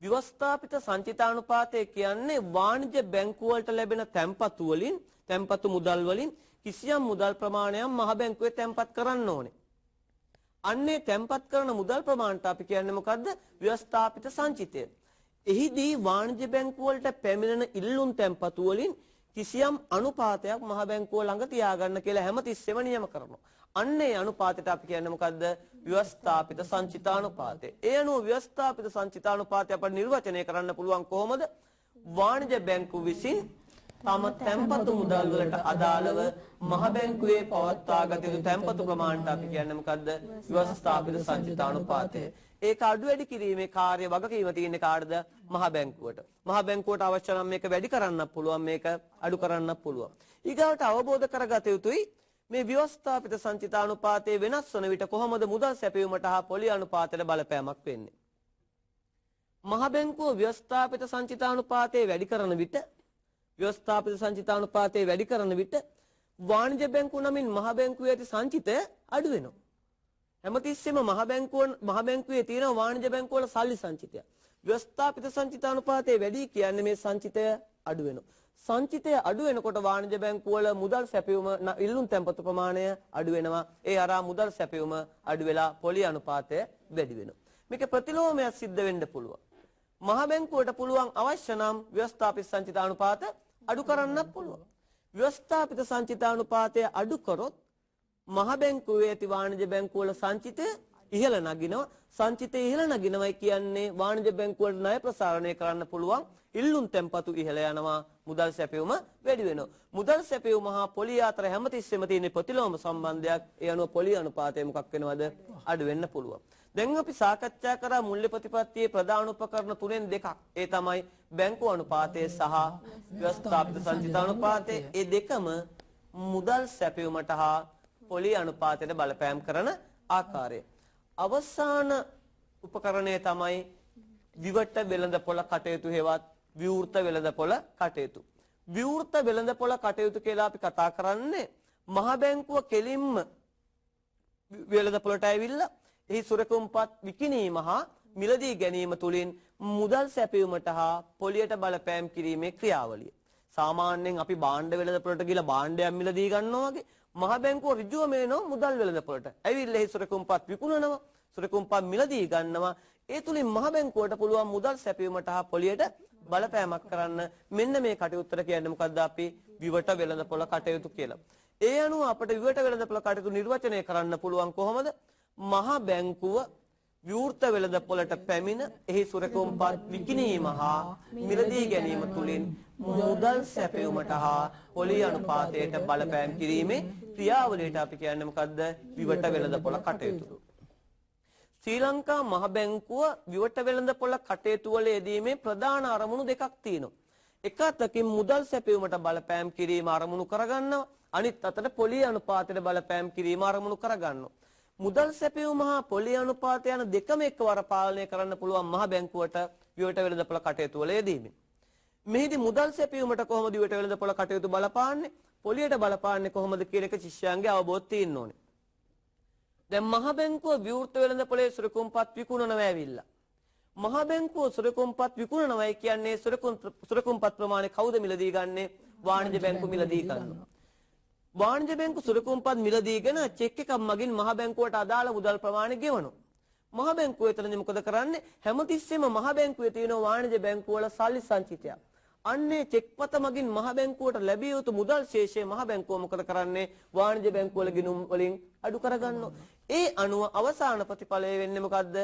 ව්‍යවස්ථාපිත සංචිතානුපාතය කියන්නේ වාණිජ්‍ය බැංකු වලට ලැබෙන තැන්පතු වලින්, තැන්පතු මුදල් වලින් කිසියම් මුදල් ප්‍රමාණයක් මහ බැංකුවේ තැන්පත් කරන්න ඕනේ. අන්නේ තැන්පත් කරන මුදල් ප්‍රමාණයට අපි කියන්නේ මොකද්ද? ව්‍යවස්ථාපිත සංචිතය. එහිදී වාණිජ්‍ය බැංකු වලට පැමිණෙන ඉල්ලුම් තැන්පතු වලින් කිසියම් අනුපාතයක් මහ බැංකුව ළඟ තියාගන්න කියලා හැමතිස්සෙම නියම කරනවා. අන්නේ අනුපාතයට අපි කියන්නේ මොකද්ද? ව්‍යවස්ථාපිත සංචිතානුපාතය. ඒ අනුව ව්‍යවස්ථාපිත සංචිතානුපාතය අපිට නිර්වචනය කරන්න පුළුවන් කොහොමද? වාණිජ්‍ය බැංකුව විසින් තම තැන්පතු මුදල් වලට අදාළව මහ බැංකුවේ පවත්වාගත යුතු තැන්පතු ප්‍රමාණයට අපි කියන්නේ මොකද්ද? ව්‍යවස්ථාපිත සංචිතානුපාතය. ඒක අඩු වැඩි කිරීමේ කාර්ය වගකීම තියෙන්නේ කාටද? මහ බැංකුවට. මහ බැංකුවට අවශ්‍ය නම් මේක වැඩි කරන්නත් පුළුවන්, මේක අඩු කරන්නත් පුළුවන්. ඊගාවට අවබෝධ කරගත යුතුයි මේ ව්‍යවස්ථාපිත සංචිතානුපාතයේ වෙනස් වන විට කොහොමද මුදල් සැපයීමට හා පොලි අනුපාතයට බලපෑමක් වෙන්නේ? මහ බැංකුව ව්‍යවස්ථාපිත සංචිතානුපාතයේ වැඩි කරන විට, ව්‍යවස්ථාපිත සංචිතානුපාතයේ වැඩි කරන විට වාණිජ්‍ය බැංකුව නමින් මහ බැංකුවේ ඇති සංචිතය අඩු වෙනවා. හැමතිස්සෙම මහ බැංකුවේ තියෙන වාණිජ්‍ය බැංකුව වල සල්ලි සංචිතය. ව්‍යවස්ථාපිත සංචිතානුපාතයේ වැඩි කියන්නේ මේ සංචිතය අඩු වෙනවා. සංචිතය අඩු වෙනකොට වාණිජ්‍ය බැංකුව වල මුදල් සැපයීම ඉල්ලුම් තැන්පතු ප්‍රමාණය අඩු වෙනවා. ඒ හරහා මුදල් සැපයීම අඩු වෙලා පොලි අනුපාතය වැඩි වෙනවා. මේක ප්‍රතිලෝමයක් සිද්ධ වෙන්න පුළුවන්. මහ බැංකුවට පුළුවන් අවශ්‍ය නම් ව්‍යවස්ථාපිත සංචිතානුපාත අඩු කරන්නත් පුළුවන්. ව්‍යවස්ථාපිත සංචිතානුපාතය අඩු කරොත් මහ බැංකුවේ ඇති වාණිජ්‍ය බැංකුව වල සංචිතය ඉහළ නගිනවා. සංචිතය ඉහළ නගිනවයි කියන්නේ වාණිජ්‍ය බැංකුව වල ණය ප්‍රසාරණය කරන්න පුළුවන්. ඉල්ලුම් තැන්පතු ඉහළ යනවා, මුදල් සැපයීම වැඩි වෙනවා. මුදල් සැපයීම හා පොලිය අතර හැමතිස්සෙම තියෙන ප්‍රතිලෝම සම්බන්ධයක්. ඒ අනුව පොලි අනුපාතය මොකක් වෙනවද? අඩු වෙන්න පුළුවන්. දැන් අපි සාකච්ඡා කරා මුල්‍ය ප්‍රතිපත්තියේ ප්‍රධාන උපකරණ තුනෙන් දෙකක්. ඒ තමයි බැංකු අනුපාතය සහ ව්‍යවස්ථාපිත සංචිතානුපාතය. ඒ දෙකම මුදල් සැපයීමට හා පොලි අනුපාතයට බලපෑම් කරන ආකාරය. අවසාන උපකරණය තමයි විවට වෙළඳපොළ කටයුතු හේවත් විවෘත වෙළඳපොළ කටයුතු. විවෘත වෙළඳපොළ කටයුතු කියලා අපි කතා කරන්නේ මහ බැංකුව කෙලින්ම වෙළඳපොළට ඇවිල්ලා එහි සුරකුම්පත් විකිණීම හා මිලදී ගැනීම තුලින් මුදල් සැපයීමට හා පොලියට බලපෑම් කිරීමේ ක්‍රියාවලිය. සාමාන්‍යයෙන් අපි භාණ්ඩ වෙළඳපොළට ගිහලා භාණ්ඩයක් මිලදී ගන්නවා වගේ මහ බැංකුව ඍජුවම එනවා මුදල් වෙළඳපොළට. ඇවිල්ලා එහි සුරකුම්පත් විකුණනවා, සුරකුම්පත් මිලදී ගන්නවා. ඒ තුලින් මහ බැංකුවට පුළුවන් මුදල් සැපයීමට හා පොලියට බලපෑමක් කරන්න. මෙන්න මේ කටයුත්තට කියන්නේ මොකද්ද? අපි විවට වෙළඳපොළ කටයුතු කියලා. ඒ අනුව අපිට විවට වෙළඳපොළ කටයුතු නිර්වචනය කරන්න පුළුවන් කොහොමද? මහ බැංකුව විවෘත වෙළඳපොළට පැමිණ එහි සුරකුම්පත් විකිණීම හා මිලදී ගැනීම තුලින් මුදල් සැපයුමට හා පොලී අනුපාතයට බලපෑම් කිරීමේ ක්‍රියාවලියට අපි කියන්නේ මොකද්ද? විවට වෙළඳපොළ කටයුතු. ශ්‍රී ලංකා මහ බැංකුව විවට වෙළඳපොළ කටයුතු වල යෙදීමේ ප්‍රධාන අරමුණු දෙකක් තියෙනවා. එක අතකින් මුදල් සැපයුමට බලපෑම් කිරීම අරමුණු කරගන්නවා. අනිත් අතට පොලී අනුපාතයට බලපෑම් කිරීම අරමුණු කරගන්නවා. මුදල් සැපයුම හා පොලී අනුපාතය යන දෙකම එක්වර පාලනය කරන්න පුළුවන් මහ බැංකුවට විවට වෙළඳපොළ කටයුතු වල යෙදීමෙන්. මෙහිදී මුදල් සැපයුමට කොහොමද විවට වෙළඳපොළ කටයුතු බලපාන්නේ? පොලියට බලපාන්නේ කොහොමද කියන එක ශිෂ්‍යයන්ගේ අවබෝධ තියෙන්න ඕනේ. දැන් මහ බැංකුව විවෘත වෙළඳපොලේ සුරකුම්පත් විකුණනවා ඇවිල්ලා. මහ බැංකුව සුරකුම්පත් විකුණනවායි කියන්නේ සුරකුම්පත් ප්‍රමාණය කවුද මිලදී ගන්නෙ? වාණිජ බැංකුව මිලදී ගන්නවා. වාණිජ බැංකුව සුරකුම්පත් මිලදීගෙන චෙක් එකක් මගින් මහ බැංකුවට අදාළ මුදල් ප්‍රමාණය ගෙවනවා. මහ බැංකුව එතනදී මොකද කරන්නේ? හැමතිස්සෙම මහ බැංකුවේ තියෙන වාණිජ බැංකුව වල සල්ලි සංචිතයක්. අන්නේ චෙක්පත මගින් මහ බැංකුවට ලැබිය යුතු මුදල් ශේෂය මහ බැංකුව මොකද කරන්නේ? වාණිජ බැංකුව වල ගිණුම් වලින් අඩු කරගන්නවා. ඒ අනුව අවසාන ප්‍රතිඵලය වෙන්නේ මොකද්ද?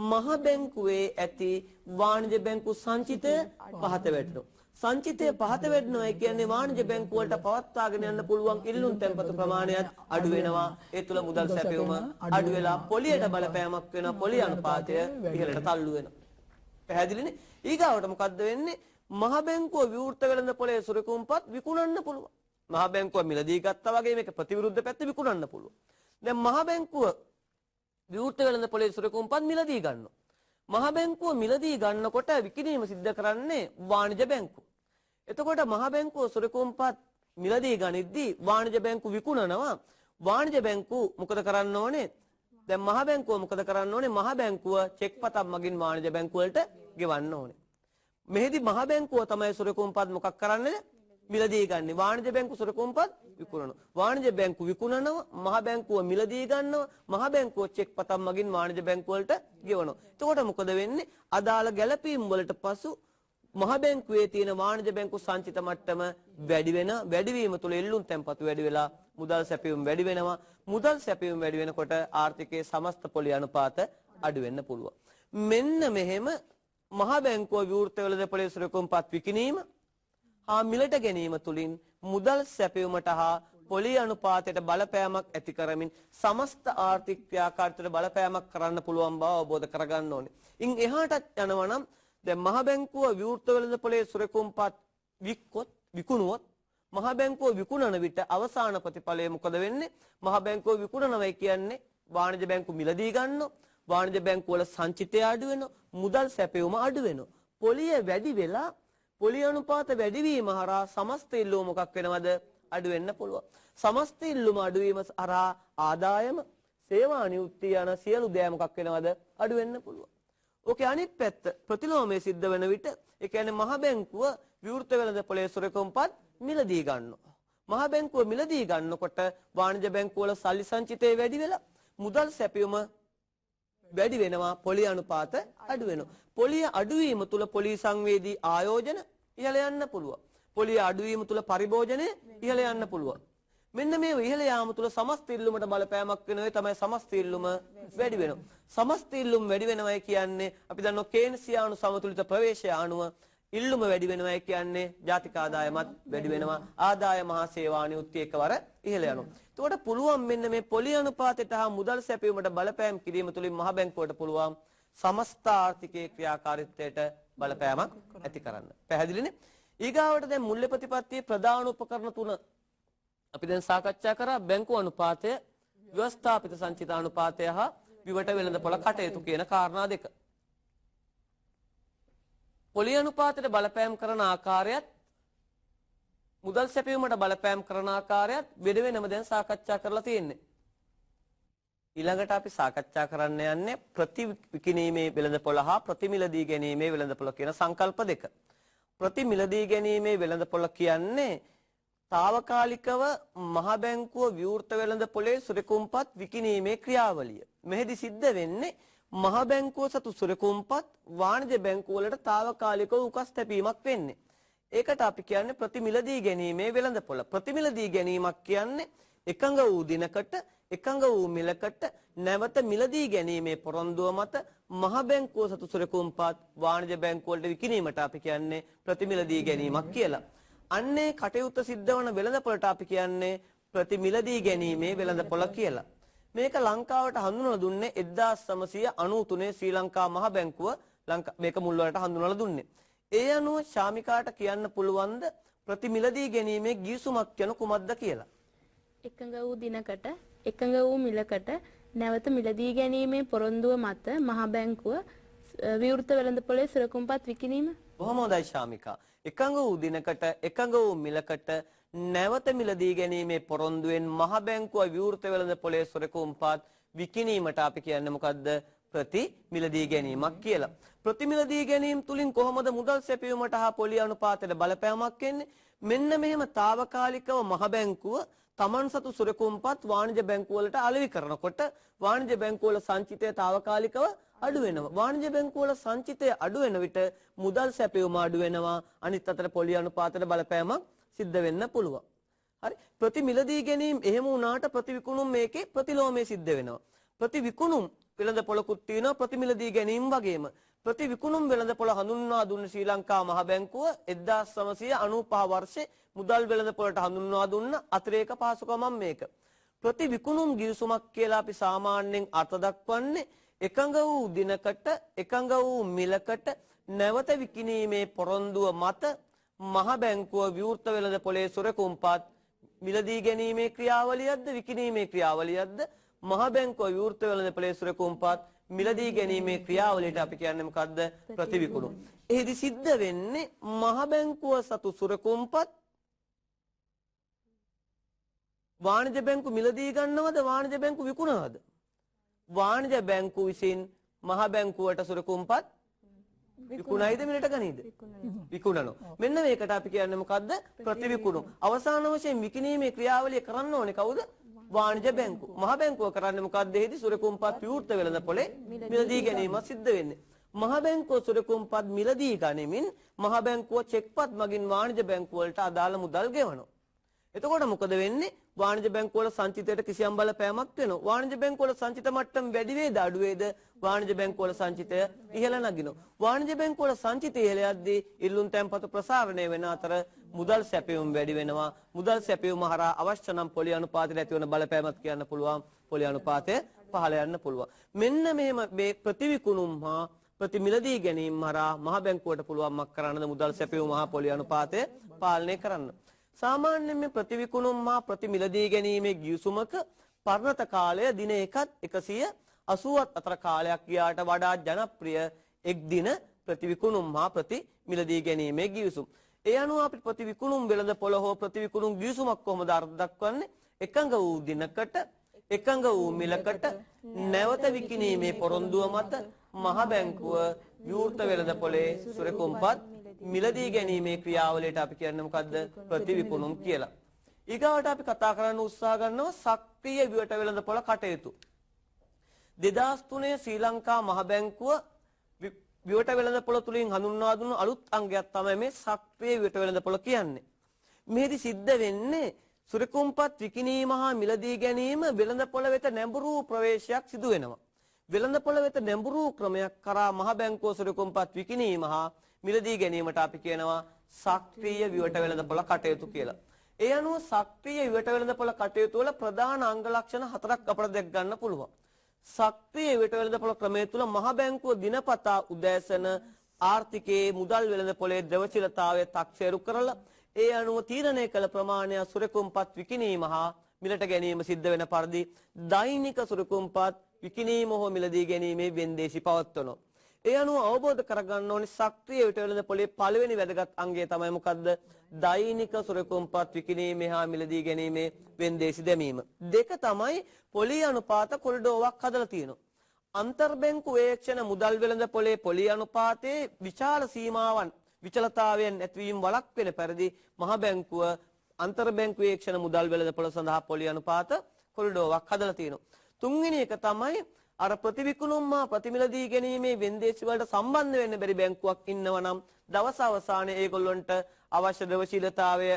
මහ බැංකුවේ ඇති වාණිජ බැංකු සංචිතය පහත වැටෙනවා. සංචිතය පහත වැටෙනවා කියන්නේ වාණිජ බැංකු වලට පවත්වාගෙන යන්න පුළුවන් ඉල්ලුම් තැන්පතු ප්‍රමාණයත් අඩු වෙනවා. ඒ තුල මුදල් සැපයුම අඩු වෙලා පොලියට බලපෑමක් වෙනවා. පොලි අනුපාතය ඉහළට තල්ලු වෙනවා. පැහැදිලිනේ? ඊගාවට මොකද්ද වෙන්නේ? මහ බැංකුව විවෘත වෙළඳපොලේ සුරකුම්පත් විකුණන්න පුළුවන්. මහ බැංකුව මිලදී ගත්තා වගේ මේක ප්‍රතිවිරුද්ධ පැත්ත විකුණන්න පුළුවන්. දැන් මහ බැංකුව විවෘත වෙළඳපොලේ සුරකුම්පත් මිලදී ගන්නවා. මහ බැංකුව මිලදී ගන්නකොට විකිණීම සිද්ධ කරන්නේ වාණිජ බැංකුව. එතකොට මහ බැංකුව සුරකුම්පත් මිලදී ගනිද්දී වාණිජ බැංකුව විකුණනවා. වාණිජ බැංකුව මොකද කරන්න ඕනේ? දැන් මහ බැංකුව මොකද කරන්න ඕනේ? මහ බැංකුව චෙක් පතක් මගින් වාණිජ බැංකුව වලට ගෙවන්න ඕනේ. මෙහිදී මහ බැංකුව තමයි සුරකුම්පත් මොකක් කරන්නේ? මිලදී ගන්න. වාණිජ බැංකුව සුරකුම්පත් විකුණනවා. වාණිජ බැංකුව විකුණනවා, මහ බැංකුව මිලදී ගන්නවා, මහ බැංකුව චෙක් පතක් මගින් වාණිජ බැංකුව වලට ගෙවනවා. එතකොට මොකද වෙන්නේ? අදාළ ගැළපීම් වලට පසු මහ බැංකුවේ තියෙන වාණිජ බැංකු සංචිත මට්ටම වැඩි වෙන වැඩිවීම තුළ එල්ලුම් තැන්පතු වැඩි වෙලා මුදල් සැපයුම් වැඩි වෙනවා. මුදල් සැපයුම් වැඩි වෙනකොට ආර්ථිකයේ සමස්ත පොලි අනුපාත අඩු වෙන්න පුළුවන්. මෙන්න මෙහෙම මහ බැංකුව විවෘත වෙළඳපොලේ සුරකුම්පත් විකිණීම හා මිලට ගැනීම තුලින් මුදල් සැපයුමට හා පොලි අනුපාතයට බලපෑමක් ඇති කරමින් සමස්ත ආර්ථික ක්‍රියාකාරීත්වයට බලපෑමක් කරන්න පුළුවන් බව අවබෝධ කරගන්න ඕනේ. ඉන් එහාටත් යනවා නම් දැන් මහ බැංකුව විවෘත වෙළඳපොලේ සුරකුම්පත් විකුණුවොත් මහ බැංකුව විකුණන විට අවසාන ප්‍රතිඵලය මොකද වෙන්නේ? මහ බැංකුව විකුණනවයි කියන්නේ වාණිජ බැංකු මිලදී ගන්නවා. වාණිජ බැංකු වල සංචිතය අඩු වෙනවා. මුදල් සැපයුම අඩු වෙනවා. පොලිය වැඩි වෙලා පොලි අනුපාත වැඩිවීම හරහා සමස්ත ඉල්ලුම මොකක් වෙනවද? අඩු වෙන්න පුළුවන්. සමස්ත ඉල්ලුම අඩු වීම හරහා ආදායම, සේවා නියුක්තිය යන සියලු දෑ මොකක් වෙනවද? අඩු වෙන්න පුළුවන්. ඕකේ අනිත් පැත්ත ප්‍රතිලෝමයේ සිද්ධ වෙන විට ඒ කියන්නේ මහ බැංකුව විවෘත වෙළඳපොලේ සුරකුම්පත් මිලදී ගන්නවා. මහ බැංකුව මිලදී ගන්නකොට වාණිජ බැංකුව වල සල්ලි සංචිතය වැඩි වෙලා මුදල් සැපයුම වැඩි වෙනවා. පොලි අනුපාත අඩු වෙනවා. පොලිය අඩුවීම තුල පොලි සංවේදී ආයෝජන ඉහළ යන්න පුළුවන්. පොලිය අඩුවීම තුල පරිභෝජනය ඉහළ යන්න පුළුවන්. මෙන්න මේ ඉහළ යාම තුල සමස්ත ඉල්ලුමට බලපෑමක් වෙනවා. ඒ තමයි සමස්ත ඉල්ලුම වැඩි වෙනවා. සමස්ත ඉල්ලුම වැඩි වෙනවයි කියන්නේ අපි දන්නවා කේන්සියානු සමතුලිත ප්‍රවේශය අනුව ඉල්ලුම වැඩි වෙනවයි කියන්නේ ජාතික ආදායමත් වැඩි වෙනවා. ආදායම හා සේවා නියුක්තිය එකවර ඉහළ යනවා. එතකොට පුළුවන් මෙන්න මේ පොලි අනුපාතයට හා මුදල් සැපයීමට බලපෑම් කිරීම තුලින් මහ බැංකුවට පුළුවන් සමස්ත ආර්ථිකයේ ක්‍රියාකාරීත්වයට බලපෑමක් ඇති කරන්න. පැහැදිලිනේ? ඊගාවට දැන් මුල්‍ය ප්‍රතිපත්තියේ ප්‍රධාන උපකරණ තුන අපි දැන් සාකච්ඡා කරා. බැංකු අනුපාතය, ව්‍යවස්ථාපිත සංචිත අනුපාතය හා විවට වෙළඳපොළ කටයුතු කියන කාරණා දෙක. පොලි අනුපාතයට බලපෑම් කරන ආකාරයත් මුදල් සැපයීමට බලපෑම් කරන ආකාරයත් වෙන වෙනම දැන් සාකච්ඡා කරලා තියෙන්නේ. ඊළඟට අපි සාකච්ඡා කරන්න යන්නේ ප්‍රතිවිකිණීමේ වෙළඳපොළ හා ප්‍රතිමිලදී ගැනීමේ වෙළඳපොළ කියන සංකල්ප දෙක. ප්‍රතිමිලදී ගැනීමේ වෙළඳපොළ කියන්නේ తాවකාලිකව මහ බැංකුව විවෘත වෙළඳපොලේ සුරකුම්පත් විකිණීමේ ක්‍රියාවලිය. මෙහිදී සිද්ධ වෙන්නේ මහ බැංකුව සතු සුරකුම්පත් වාණිජ බැංකුව වලට తాවකාලිකව උකස් තැබීමක් වෙන්නේ. ඒකට අපි කියන්නේ ප්‍රතිමිලදී ගැනීමේ වෙළඳපොළ. ප්‍රතිමිලදී ගැනීමක් කියන්නේ එකඟ වූ දිනකට එකඟ වූ මිලකට නැවත මිලදී ගැනීමේ පොරොන්දුව මත මහ බැංකුව සතු සුරකුම්පත් වාණිජ බැංකුව වලට විකිණීමට අපි කියන්නේ ප්‍රතිමිලදී ගැනීමක් කියලා. අන්නේ කටයුත්ත සිද්ධ වන වෙළඳපොළට අපි කියන්නේ ප්‍රතිමිලදී ගැනීමේ වෙළඳපොළ කියලා. මේක ලංකාවට හඳුන්වලා දුන්නේ 1993 ශ්‍රී ලංකා මහ බැංකුව මේක මුල් වලට හඳුන්වලා දුන්නේ. ඒ අනුව ශාමිකාට කියන්න පුළුවන්ද ප්‍රතිමිලදී ගැනීමේ ගිවිසුමක් යන කුමක්ද කියලා? එකඟ වූ දිනකට එකඟ වූ මිලකට නැවත මිලදී ගැනීමේ පොරොන්දුව මත මහ බැංකුව විවෘත වෙළඳපොලේ සුරකුම්පත් විකිණීම. බොහොම හොඳයි ශාමිකා. එකඟ වූ දිනකට එකඟ වූ මිලකට නැවත මිලදී ගැනීමේ පොරොන්දුවෙන් මහ බැංකුව විවෘත වෙළඳපොලේ සුරකුම්පත් විකිණීමට අපි කියන්නේ මොකද්ද? ප්‍රතිමිලදී ගැනීමක් කියලා. ප්‍රතිමිලදී ගැනීම තුලින් කොහොමද මුදල් සැපයීමට හා පොලි අනුපාතයට බලපෑමක් එන්නේ? මෙන්න මෙහෙම తాවකාලිකව මහ බැංකුව තමන් සතු සුරකුම්පත් වාණිජ බැංකුව වලට අලෙවි කරනකොට වාණිජ බැංකුව වල සංචිතය తాවකාලිකව අඩු වෙනවා. වාණිජ බැංකුව වල සංචිතය අඩු වෙන විට මුදල් සැපයීම අඩු වෙනවා. අනිත් අතට පොලි අනුපාතයට බලපෑමක් සිද්ධ වෙන්න පුළුවන්. හරි. ප්‍රතිමිලදී ගැනීම එහෙම වුණාට ප්‍රතිවිකුණුම් මේකේ ප්‍රතිලෝමයේ සිද්ධ වෙනවා. ප්‍රතිවිකුණුම් වෙළඳපොළකුත් තියෙනවා ප්‍රතිමිලදී ගැනීම වගේම. ප්‍රතිවිකුණුම් වෙළඳපොළ හඳුන්වා දුන්න ශ්‍රී ලංකා මහ බැංකුව 1995 වර්ෂයේ මුදල් වෙළඳපොළට හඳුන්වා දුන්න අතිරේක පහසුකමක් මේක. ප්‍රතිවිකුණුම් ගිවිසුමක් කියලා අපි සාමාන්‍යයෙන් අර්ථ දක්වන්නේ එකඟ වූ දිනකට එකඟ වූ මිලකට නැවත විකිණීමේ පොරොන්දුව මත මහ බැංකුව විවෘත වෙළඳපොලේ සුරකුම්පත් මිලදී ගැනීමේ ක්‍රියාවලියක්ද විකිණීමේ ක්‍රියාවලියක්ද මහ බැංකුව විවෘත වෙළඳපොලේ සුරකුම්පත් මිලදී ගැනීමේ ක්‍රියාවලියට අපි කියන්නේ මොකද්ද? ප්‍රතිවිකුණුම්. එහිදී සිද්ධ වෙන්නේ මහ බැංකුව සතු සුරකුම්පත් වාණිජ බැංකුව මිලදී ගන්නවද වාණිජ බැංකුව විකුණනවද? වාණිජ බැංකුව විසින් මහ බැංකුවට සුරකුම්පත් විකුණයිද මිලට ගනීද? විකුණනවා. මෙන්න මේකට අපි කියන්නේ මොකද්ද? ප්‍රතිවිකුණුම්. අවසාන වශයෙන් විකිණීමේ ක්‍රියාවලිය කරන්න ඕනේ කවුද? වාණිජ බැංකුව. මහ බැංකුව කරන්නේ මොකද්ද? එහිදී සුරකුම්පත් විවෘත වෙළඳපොලේ මිලදී ගැනීම සිද්ධ වෙන්නේ. මහ බැංකුව සුරකුම්පත් මිලදී ගනිමින් මහ බැංකුව චෙක්පත් මගින් වාණිජ බැංකුව වලට අදාළ මුදල් ගෙවනවා. එතකොට මොකද වෙන්නේ? වාණිජ බැංකුව වල සංචිතයට කිසියම් බලපෑමක් වෙනවා. වාණිජ බැංකුව වල සංචිත මට්ටම වැඩි වේද අඩු වේද? වාණිජ බැංකුව වල සංචිතය ඉහළ නගිනවා. වාණිජ බැංකුව වල සංචිතය ඉහළ යද්දී ඉල්ලුම් තැන්පතු ප්‍රසාරණය වෙන අතර මුදල් සැපයුම් වැඩි වෙනවා. මුදල් සැපයුම හරහා අවශ්‍ය නම් පොලි අනුපාතයට ඇති වෙන බලපෑමක් කියන්න පුළුවන්. පොලි අනුපාතය පහළ යන්න පුළුවන්. මෙන්න මෙහෙම මේ ප්‍රතිවිකුණුම් හා ප්‍රතිමිලදී ගැනීම හරහා මහ බැංකුවට පුළුවන්මක් කරන්නද මුදල් සැපයුම හා පොලි අනුපාතය පාලනය කරන්න. සාමාන්‍යයෙන් මේ ප්‍රතිවිකුණුම් හා ප්‍රතිමිලදී ගැනීමේ ගිවිසුමක පරණත කාලය දින 180ත් අතර කාලයක් ගියාට වඩා ජනප්‍රිය එක් දින ප්‍රතිවිකුණුම් හා ප්‍රතිමිලදී ගැනීමේ ගිවිසුම්. ඒ අනුව අපිට ප්‍රතිවිකුණුම් වෙළඳපොළ හෝ ප්‍රතිවිකුණුම් ගිවිසුමක් කොහොමද අර්ථ දක්වන්නේ? එකඟ වූ දිනකට එකඟ වූ මිලකට නැවත විකිණීමේ පොරොන්දුව මත මහ බැංකුව විවෘත වෙළඳපොලේ සුරකුම්පත් මිලදී ගැනීමේ ක්‍රියාවලියට අපි කියන්නේ මොකද්ද? ප්‍රතිවිකුණුම් කියලා. ඊගාවට අපි කතා කරන්න උත්සාහ ගන්නවා සක්‍රීය විවට වෙළඳපොළ කටයුතු. 2003 ශ්‍රී ලංකා මහ බැංකුව විවට වෙළඳපොළ තුලින් හඳුන්වා දුන්න අලුත් අංගයක් තමයි මේ සක්‍රීය විවට වෙළඳපොළ කියන්නේ. මේදි සිද්ධ වෙන්නේ සුරකුම්පත් විකිණීම හා මිලදී ගැනීම වෙළඳපොළ වෙත නැඹුරු ප්‍රවේශයක් සිදු වෙනවා. වෙළඳපොළ වෙත නැඹුරු ක්‍රමයක් කරා මහ බැංකුව සුරකුම්පත් විකිණීම හා මිලදී ගැනීමට අපි කියනවා සක්‍රීය විවට වෙළඳපොළ කටයුතු කියලා. ඒ අනුව සක්‍රීය විවට වෙළඳපොළ කටයුතු වල ප්‍රධාන අංග ලක්ෂණ 4ක් අපට දැක් ගන්න පුළුවන්. සක්‍රීය විවට වෙළඳපොළ ක්‍රමය තුල මහ බැංකුව දිනපතා උදෑසන ආර්ථිකයේ මුදල් වෙළඳපොළේ ද්‍රවශීලතාවය තක්සේරු කරලා ඒ අනුව තීරණය කළ ප්‍රමාණය සුරකුම්පත් විකිණීම හා මිලට ගැනීම සිද්ධ වෙන පරිදි දෛනික සුරකුම්පත් විකිණීම හෝ මිලදී ගැනීමේ වෙන්දේසි පවත්වනවා. ඒ අනුව අවබෝධ කරගන්න ඕනේ සක්‍රීය විවට වෙළඳපොළේ පළවෙනි වැදගත් අංගය තමයි මොකද්ද? දෛනික සුරකුම්පත් විකිණීම හා මිලදී ගැනීමේ වෙන්දේසි දැමීම. දෙක තමයි පොලි අනුපාත කොරිඩෝවක් හදලා තියෙනවා. අන්තර්බැංකු වේක්ෂණ මුදල් වෙළඳපොළේ පොලි අනුපාතයේ විශාල සීමාවන් විචලතාවයන් ඇතිවීම වළක්වන පරිදි මහ බැංකුව අන්තර්බැංකු වේක්ෂණ මුදල් වෙළඳපොළ සඳහා පොලි අනුපාත කොරිඩෝවක් හදලා තියෙනවා. තුන්වෙනි එක තමයි අර ප්‍රතිවිකුණුම් හා ප්‍රතිමිලදී ගැනීමේ වෙන්දේසි වලට සම්බන්ධ වෙන්න බැරි බැංකුවක් ඉන්නවා නම් දවස් අවසානයේ ඒගොල්ලන්ට අවශ්‍ය ද්‍රවශීලතාවය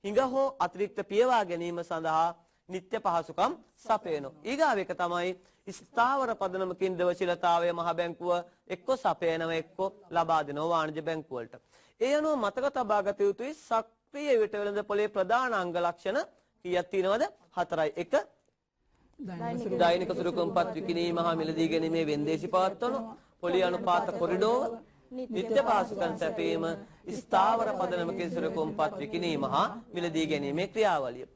හිඟ හෝ අතිරික්ත පියවා ගැනීම සඳහා නිත්‍ය පහසුකම් සපයනවා. ඊගාව එක තමයි ස්ථාවර පදනමකින් ද්‍රවශීලතාවය මහ බැංකුව එක්ක සපයනවා එක්ක ලබා දෙනවා වාණිජ්‍ය බැංකුව වලට. ඒ අනුව මතක තබා ගත යුතුයි සක්‍රීය විට වෙළඳපොලේ ප්‍රධාන අංග ලක්ෂණ කීයක් තියෙනවද? 4යි. 1 දෛනික සුරුකුම්පත් විකිණීම හා මිලදී ගැනීමේ වෙන්දේසි පවත්වන පොලි අනුපාත කොරිඩෝව නිත්‍ය පහසුකම් සැපීම ස්ථාවර පදනමකින් සුරුකුම්පත් විකිණීම හා මිලදී ගැනීමේ ක්‍රියාවලිය.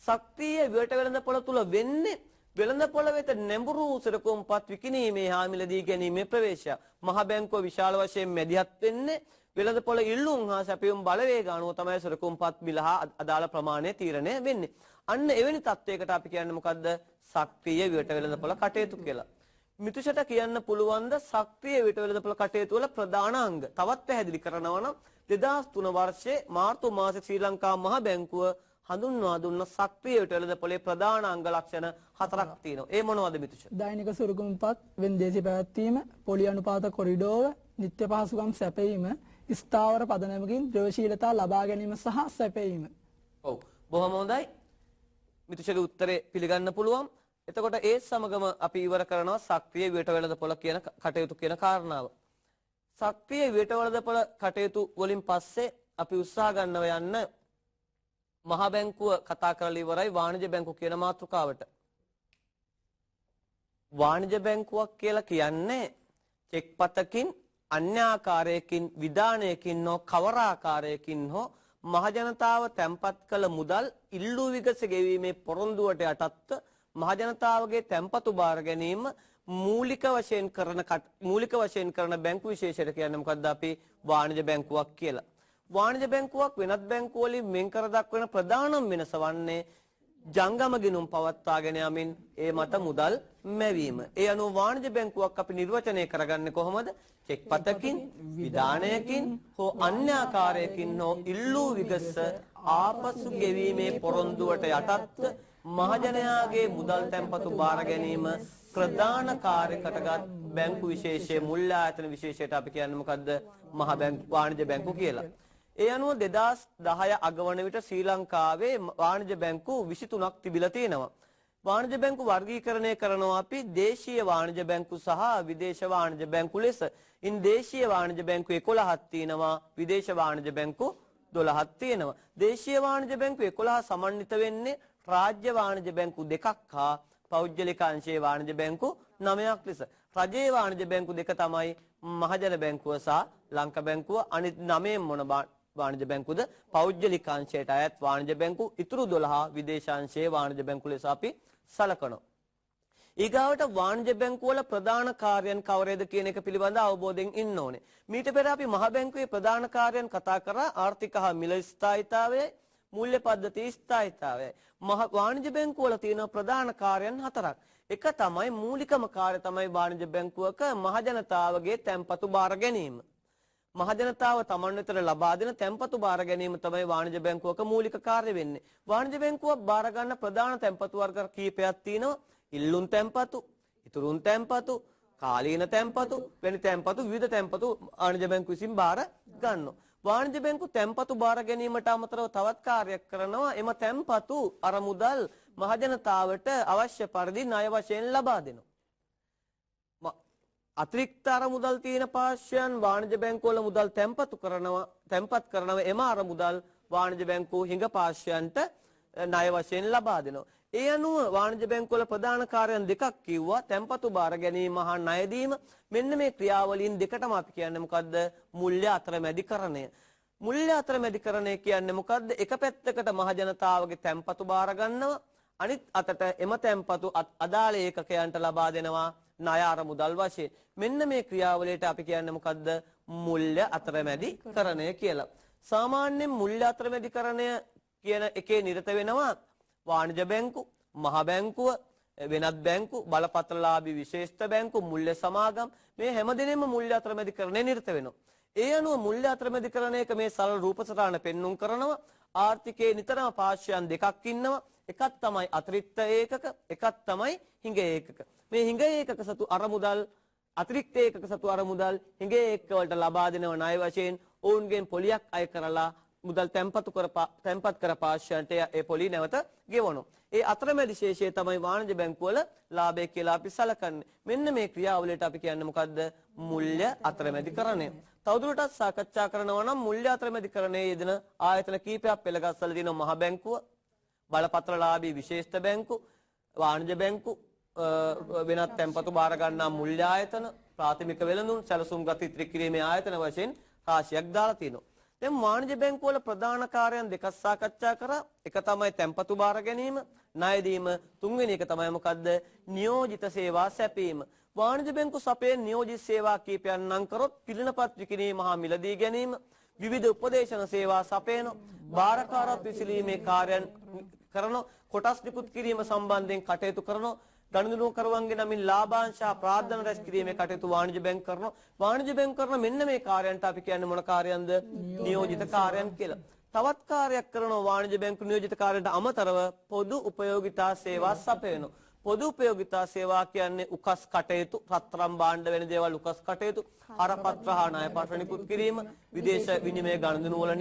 සක්‍රීය විට වෙළඳපොළ තුල වෙන්නේ වෙළඳපොළ වෙත නැඹුරු සුරුකුම්පත් විකිණීමේ හා මිලදී ගැනීමේ ප්‍රවේශය. මහ බැංකුව විශාල වශයෙන් මැදිහත් වෙන්නේ වෙළඳපොළ ඉල්ලුම් හා සැපයුම් බලවේග අනුව තමයි සුරුකුම්පත් මිල හා අදාළ ප්‍රමාණය තීරණය වෙන්නේ. අන්න එවැනි තත්වයකට අපි කියන්නේ මොකද්ද? සක්‍රීය විට වෙළඳපොළ කටයුතු කියලා. මිතුෂට කියන්න පුළුවන් ද සක්‍රීය විට වෙළඳපොළ කටයුතු වල ප්‍රධාන අංග? තවත් පැහැදිලි කරනවා නම් 2003 වර්ෂයේ මාර්තු මාසයේ ශ්‍රී ලංකා මහ බැංකුව හඳුන්වා දුන්න සක්‍රීය විට වෙළඳපොලේ ප්‍රධාන අංග ලක්ෂණ 4ක් තියෙනවා. ඒ මොනවද මිතුෂ? දෛනික සුරුකුම්පත් වෙන්දේසි පැවැත්වීම, පොලි අනුපාත කොරිඩෝව, නිත්‍ය පහසුකම් සැපයීම, ස්ථාවර පදනමකින් ද්‍රවශීලතා ලබා ගැනීම සහ සැපයීම. ඔව්. බොහොම හොඳයි. මිතුෂගේ උත්තරේ පිළිගන්න පුළුවන්. එතකොට ඒ සමගම අපි ඉවර කරනවා සක්‍රීය විට වෙළඳපොළ කියන කටයුතු කියන කාරණාව. සක්‍රීය විට වෙළඳපොළ කටයුතු වලින් පස්සේ අපි උත්සාහ ගන්නව යන්න මහ බැංකුව කතා කරලා ඉවරයි වාණිජ්‍ය බැංකුව කියන මාතෘකාවට. වාණිජ්‍ය බැංකුවක් කියලා කියන්නේ චෙක් පතකින් අන්‍ය ආකාරයකින් විධානයකින් හෝ කවර ආකාරයකින් හෝ මහජනතාව තැන්පත් කළ මුදල් ඉල්ලූ විගස ගෙවීමේ පොරොන්දුවට යටත්ව මහජනතාවගේ තැන්පතු බාර ගැනීම මූලික වශයෙන් කරන බැංකු විශේෂයට කියන්නේ මොකද්ද? අපි වාණිජ්‍ය බැංකුවක් කියලා. වාණිජ්‍ය බැංකුවක් වෙනත් බැංකු වලින් වෙන් කර දක්වන ප්‍රධානම වෙනස වන්නේ ජංගම ගිණුම් පවත්වාගෙන යමින් ඒ මත මුදල් මැවීම. ඒ අනුව වාණිජ්‍ය බැංකුවක් අපි නිර්වචනය කරගන්නේ කොහොමද? චෙක් පතකින් විධානයකින් හෝ අන්‍ය ආකාරයකින් හෝ ඉල්ලූ විගස ආපසු ගෙවීමේ පොරොන්දුවට යටත්ව මහජනයාගේ මුදල් තැන්පතු බාර ගැනීම ප්‍රධාන කාර්යකටගත් බැංකු විශේෂයේ මුල්‍ය ආයතන විශේෂයට අපි කියන්නේ මොකද්ද? මහ බැංකු වාණිජ්‍ය බැංකු කියලා. ඒ අනුව 2010 අගවන විට ශ්‍රී ලංකාවේ වාණිජ්‍ය බැංකු 23ක් තිබිලා තියෙනවා. වාණිජ්‍ය බැංකු වර්ගීකරණය කරනවා අපි දේශීය වාණිජ්‍ය බැංකු සහ විදේශ වාණිජ්‍ය බැංකු ලෙස. ඉන් දේශීය වාණිජ්‍ය බැංකු 11ක් තියෙනවා, විදේශ වාණිජ්‍ය බැංකු 12ක් තියෙනවා. දේශීය වාණිජ්‍ය බැංකු 11 සමන්විත වෙන්නේ රාජ්‍ය වාණිජ්‍ය බැංකු 2ක් හා පෞද්ගලික අංශයේ වාණිජ්‍ය බැංකු 9ක් ලෙස. රජයේ වාණිජ්‍ය බැංකු දෙක තමයි මහජන බැංකුව සහ ලංකා බැංකුව. අනිත් 9 මොන වාණිජ්‍ය බැංකුද? පෞද්ගලික අංශයට අයත් වාණිජ්‍ය බැංකු. ඉතුරු 12 විදේශාංශයේ වාණිජ්‍ය බැංකු ලෙස අපි සලකනවා. ඊගාවට වාණිජ්‍ය බැංකු වල ප්‍රධාන කාර්යයන් කවරේද කියන එක පිළිබඳ අවබෝධයෙන් ඉන්න ඕනේ. මීට පෙර අපි මහ බැංකුවේ ප්‍රධාන කාර්යයන් කතා කරා ආර්ථික හා මිල ස්ථායීතාවයයි, මූල්‍ය පද්ධති ස්ථායීතාවයයි. වාණිජ්‍ය බැංකු වල තියෙන ප්‍රධාන කාර්යයන් 4ක්. එක තමයි මූලිකම කාර්ය තමයි වාණිජ්‍ය බැංකුවක මහජනතාවගේ තැන්පතු බාර ගැනීම. මහජනතාව තමන් වෙතට ලබා දෙන තැන්පතු බාර ගැනීම තමයි වාණිජ්‍ය බැංකුවක මූලික කාර්ය වෙන්නේ. වාණිජ්‍ය බැංකුව බාර ගන්න ප්‍රධාන තැන්පතු වර්ග කීපයක් තියෙනවා. ඉල්ලුම් තැන්පතු, ඉතුරුම් තැන්පතු, කාලීන තැන්පතු, වෙනි තැන්පතු, විවිධ තැන්පතු වාණිජ්‍ය බැංකුව විසින් බාර ගන්නවා. වාණිජ්‍ය බැංකුව තැන්පතු බාර ගැනීමට අමතරව තවත් කාර්යයක් කරනවා. එම තැන්පතු අරමුදල් මහජනතාවට අවශ්‍ය පරිදි ණය වශයෙන් ලබා දෙනවා. අතිරික්ත අරමුදල් තියෙන පාර්ශ්වයන් වාණිජ්‍ය බැංකුවල මුදල් තැන්පත් කරනවා. එම අරමුදල් වාණිජ්‍ය බැංකුව හිඟ පාර්ශ්වයන්ට ණය වශයෙන් ලබා දෙනවා. ඒ අනුව වාණිජ්‍ය බැංකුවල ප්‍රධාන කාර්යයන් දෙකක් කිව්වා. තැන්පතු බාර ගැනීම හා ණය දීම. මෙන්න මේ ක්‍රියාවලින් දෙකටම අපි කියන්නේ මොකද්ද? මූල්‍ය අතරමැදිකරණය. මූල්‍ය අතරමැදිකරණය කියන්නේ මොකද්ද? එක පැත්තකට මහජනතාවගේ තැන්පතු බාර ගන්නවා. අනිත් අතට එම තැන්පතු අදාළ ඒකකයන්ට ලබා දෙනවා ණය අරමුදල් වශයෙන්. මෙන්න මේ ක්‍රියාවලියට අපි කියන්නේ මොකද්ද? මූල්‍ය අතරමැදිකරණය කියලා. සාමාන්‍යයෙන් මූල්‍ය අතරමැදිකරණය කියන එකේ නිරත වෙනවා වාණිජ්‍ය බැංකු, මහ බැංකුව, වෙනත් බැංකු, බලපත්‍රලාභී විශේෂිත බැංකු, මූල්‍ය සමාගම් මේ හැමදෙනෙම මූල්‍ය අතරමැදිකරණය නිරත වෙනවා. ඒ අනුව මූල්‍ය අතරමැදිකරණයක මේ සරල රූපසටහන පෙන්눔 කරනවා. ආර්ථිකයේ නිතරම පාර්ශ්වයන් දෙකක් ඉන්නවා. එකක් තමයි අතිරික්ත ඒකක, එකක් තමයි හිඟ ඒකක. මේ හිඟ ඒකක සතු අරමුදල්, අතිරික්ත ඒකක සතු අරමුදල් හිඟ ඒකක වලට ලබා දෙනව ණය වශයෙන් ඔවුන්ගෙන් පොලියක් අය කරලා මුදල් තැන්පත් කර පාර්ශ්වයන්ට ඒ පොලි නැවත ගෙවනවා. ඒ අතරමැදි ශේෂය තමයි වාණිජ බැංකුවල ලාභය කියලා අපි සලකන්නේ. මෙන්න මේ ක්‍රියාවලියට අපි කියන්නේ මොකද්ද? මූල්‍ය අතරමැදිකරණය. තවදුරටත් සාකච්ඡා කරනවා නම් මූල්‍ය අතරමැදිකරණයේ යෙදෙන ආයතන කීපයක් පෙළගස්සලා තියෙනවා. මහ බැංකුව, බලපත්‍රලාභී විශේෂ බැංකු, වාණිජ බැංකු, වෙනත් තැන්පතු බාර ගන්නා මූල්‍ය ආයතන, ප්‍රාථමික වෙළඳුන්, සැලසුම් ගත ඉතිරි කිරීමේ ආයතන වශයෙන් රාශියක් දාලා තියෙනවා. දැන් වාණිජ බැංකුව වල ප්‍රධාන කාර්යයන් දෙකක් සාකච්ඡා කරා. එක තමයි තැන්පතු බාර ගැනීම, ණය දීම. තුන්වෙනි එක තමයි මොකද්ද? නියෝජිත සේවා සැපීම. වාණිජ බැංකු සපයේ නියෝජිත සේවා කීපයක් නම් කරොත් පිළිනපත් විකිණීම හා මිලදී ගැනීම, විවිධ උපදේශන සේවා සපයන, බාරකාරත්ව විසීමේ කාර්යයන් කරන, කොටස් නිකුත් කිරීම සම්බන්ධයෙන් කටයුතු කරන, ගනුදෙනුකරුවන්ගේ නමින් ලාභාංශ ප්‍රාර්ථන රැස් කිරීමේ කටයුතු වාණිජ බැංකු කරනවා. වාණිජ බැංකු කරන මෙන්න මේ කාර්යයන්ට අපි කියන්නේ මොන කාර්යයන්ද? නියෝජිත කාර්යයන් කියලා. තවත් කාර්යයක් කරනවා වාණිජ බැංකු නියෝජිත කාර්යයට අමතරව පොදු උපයෝගිතා සේවා සපයනවා. පොදු උපයෝගිතා සේවා කියන්නේ උකස් කටයුතු, රත්තරන් භාණ්ඩ වෙන දේවල් උකස් කටයුතු, හරපත්‍ර හා ණයපත්‍ර නිකුත් කිරීම, විදේශ විනිමය ගනුදෙනු වල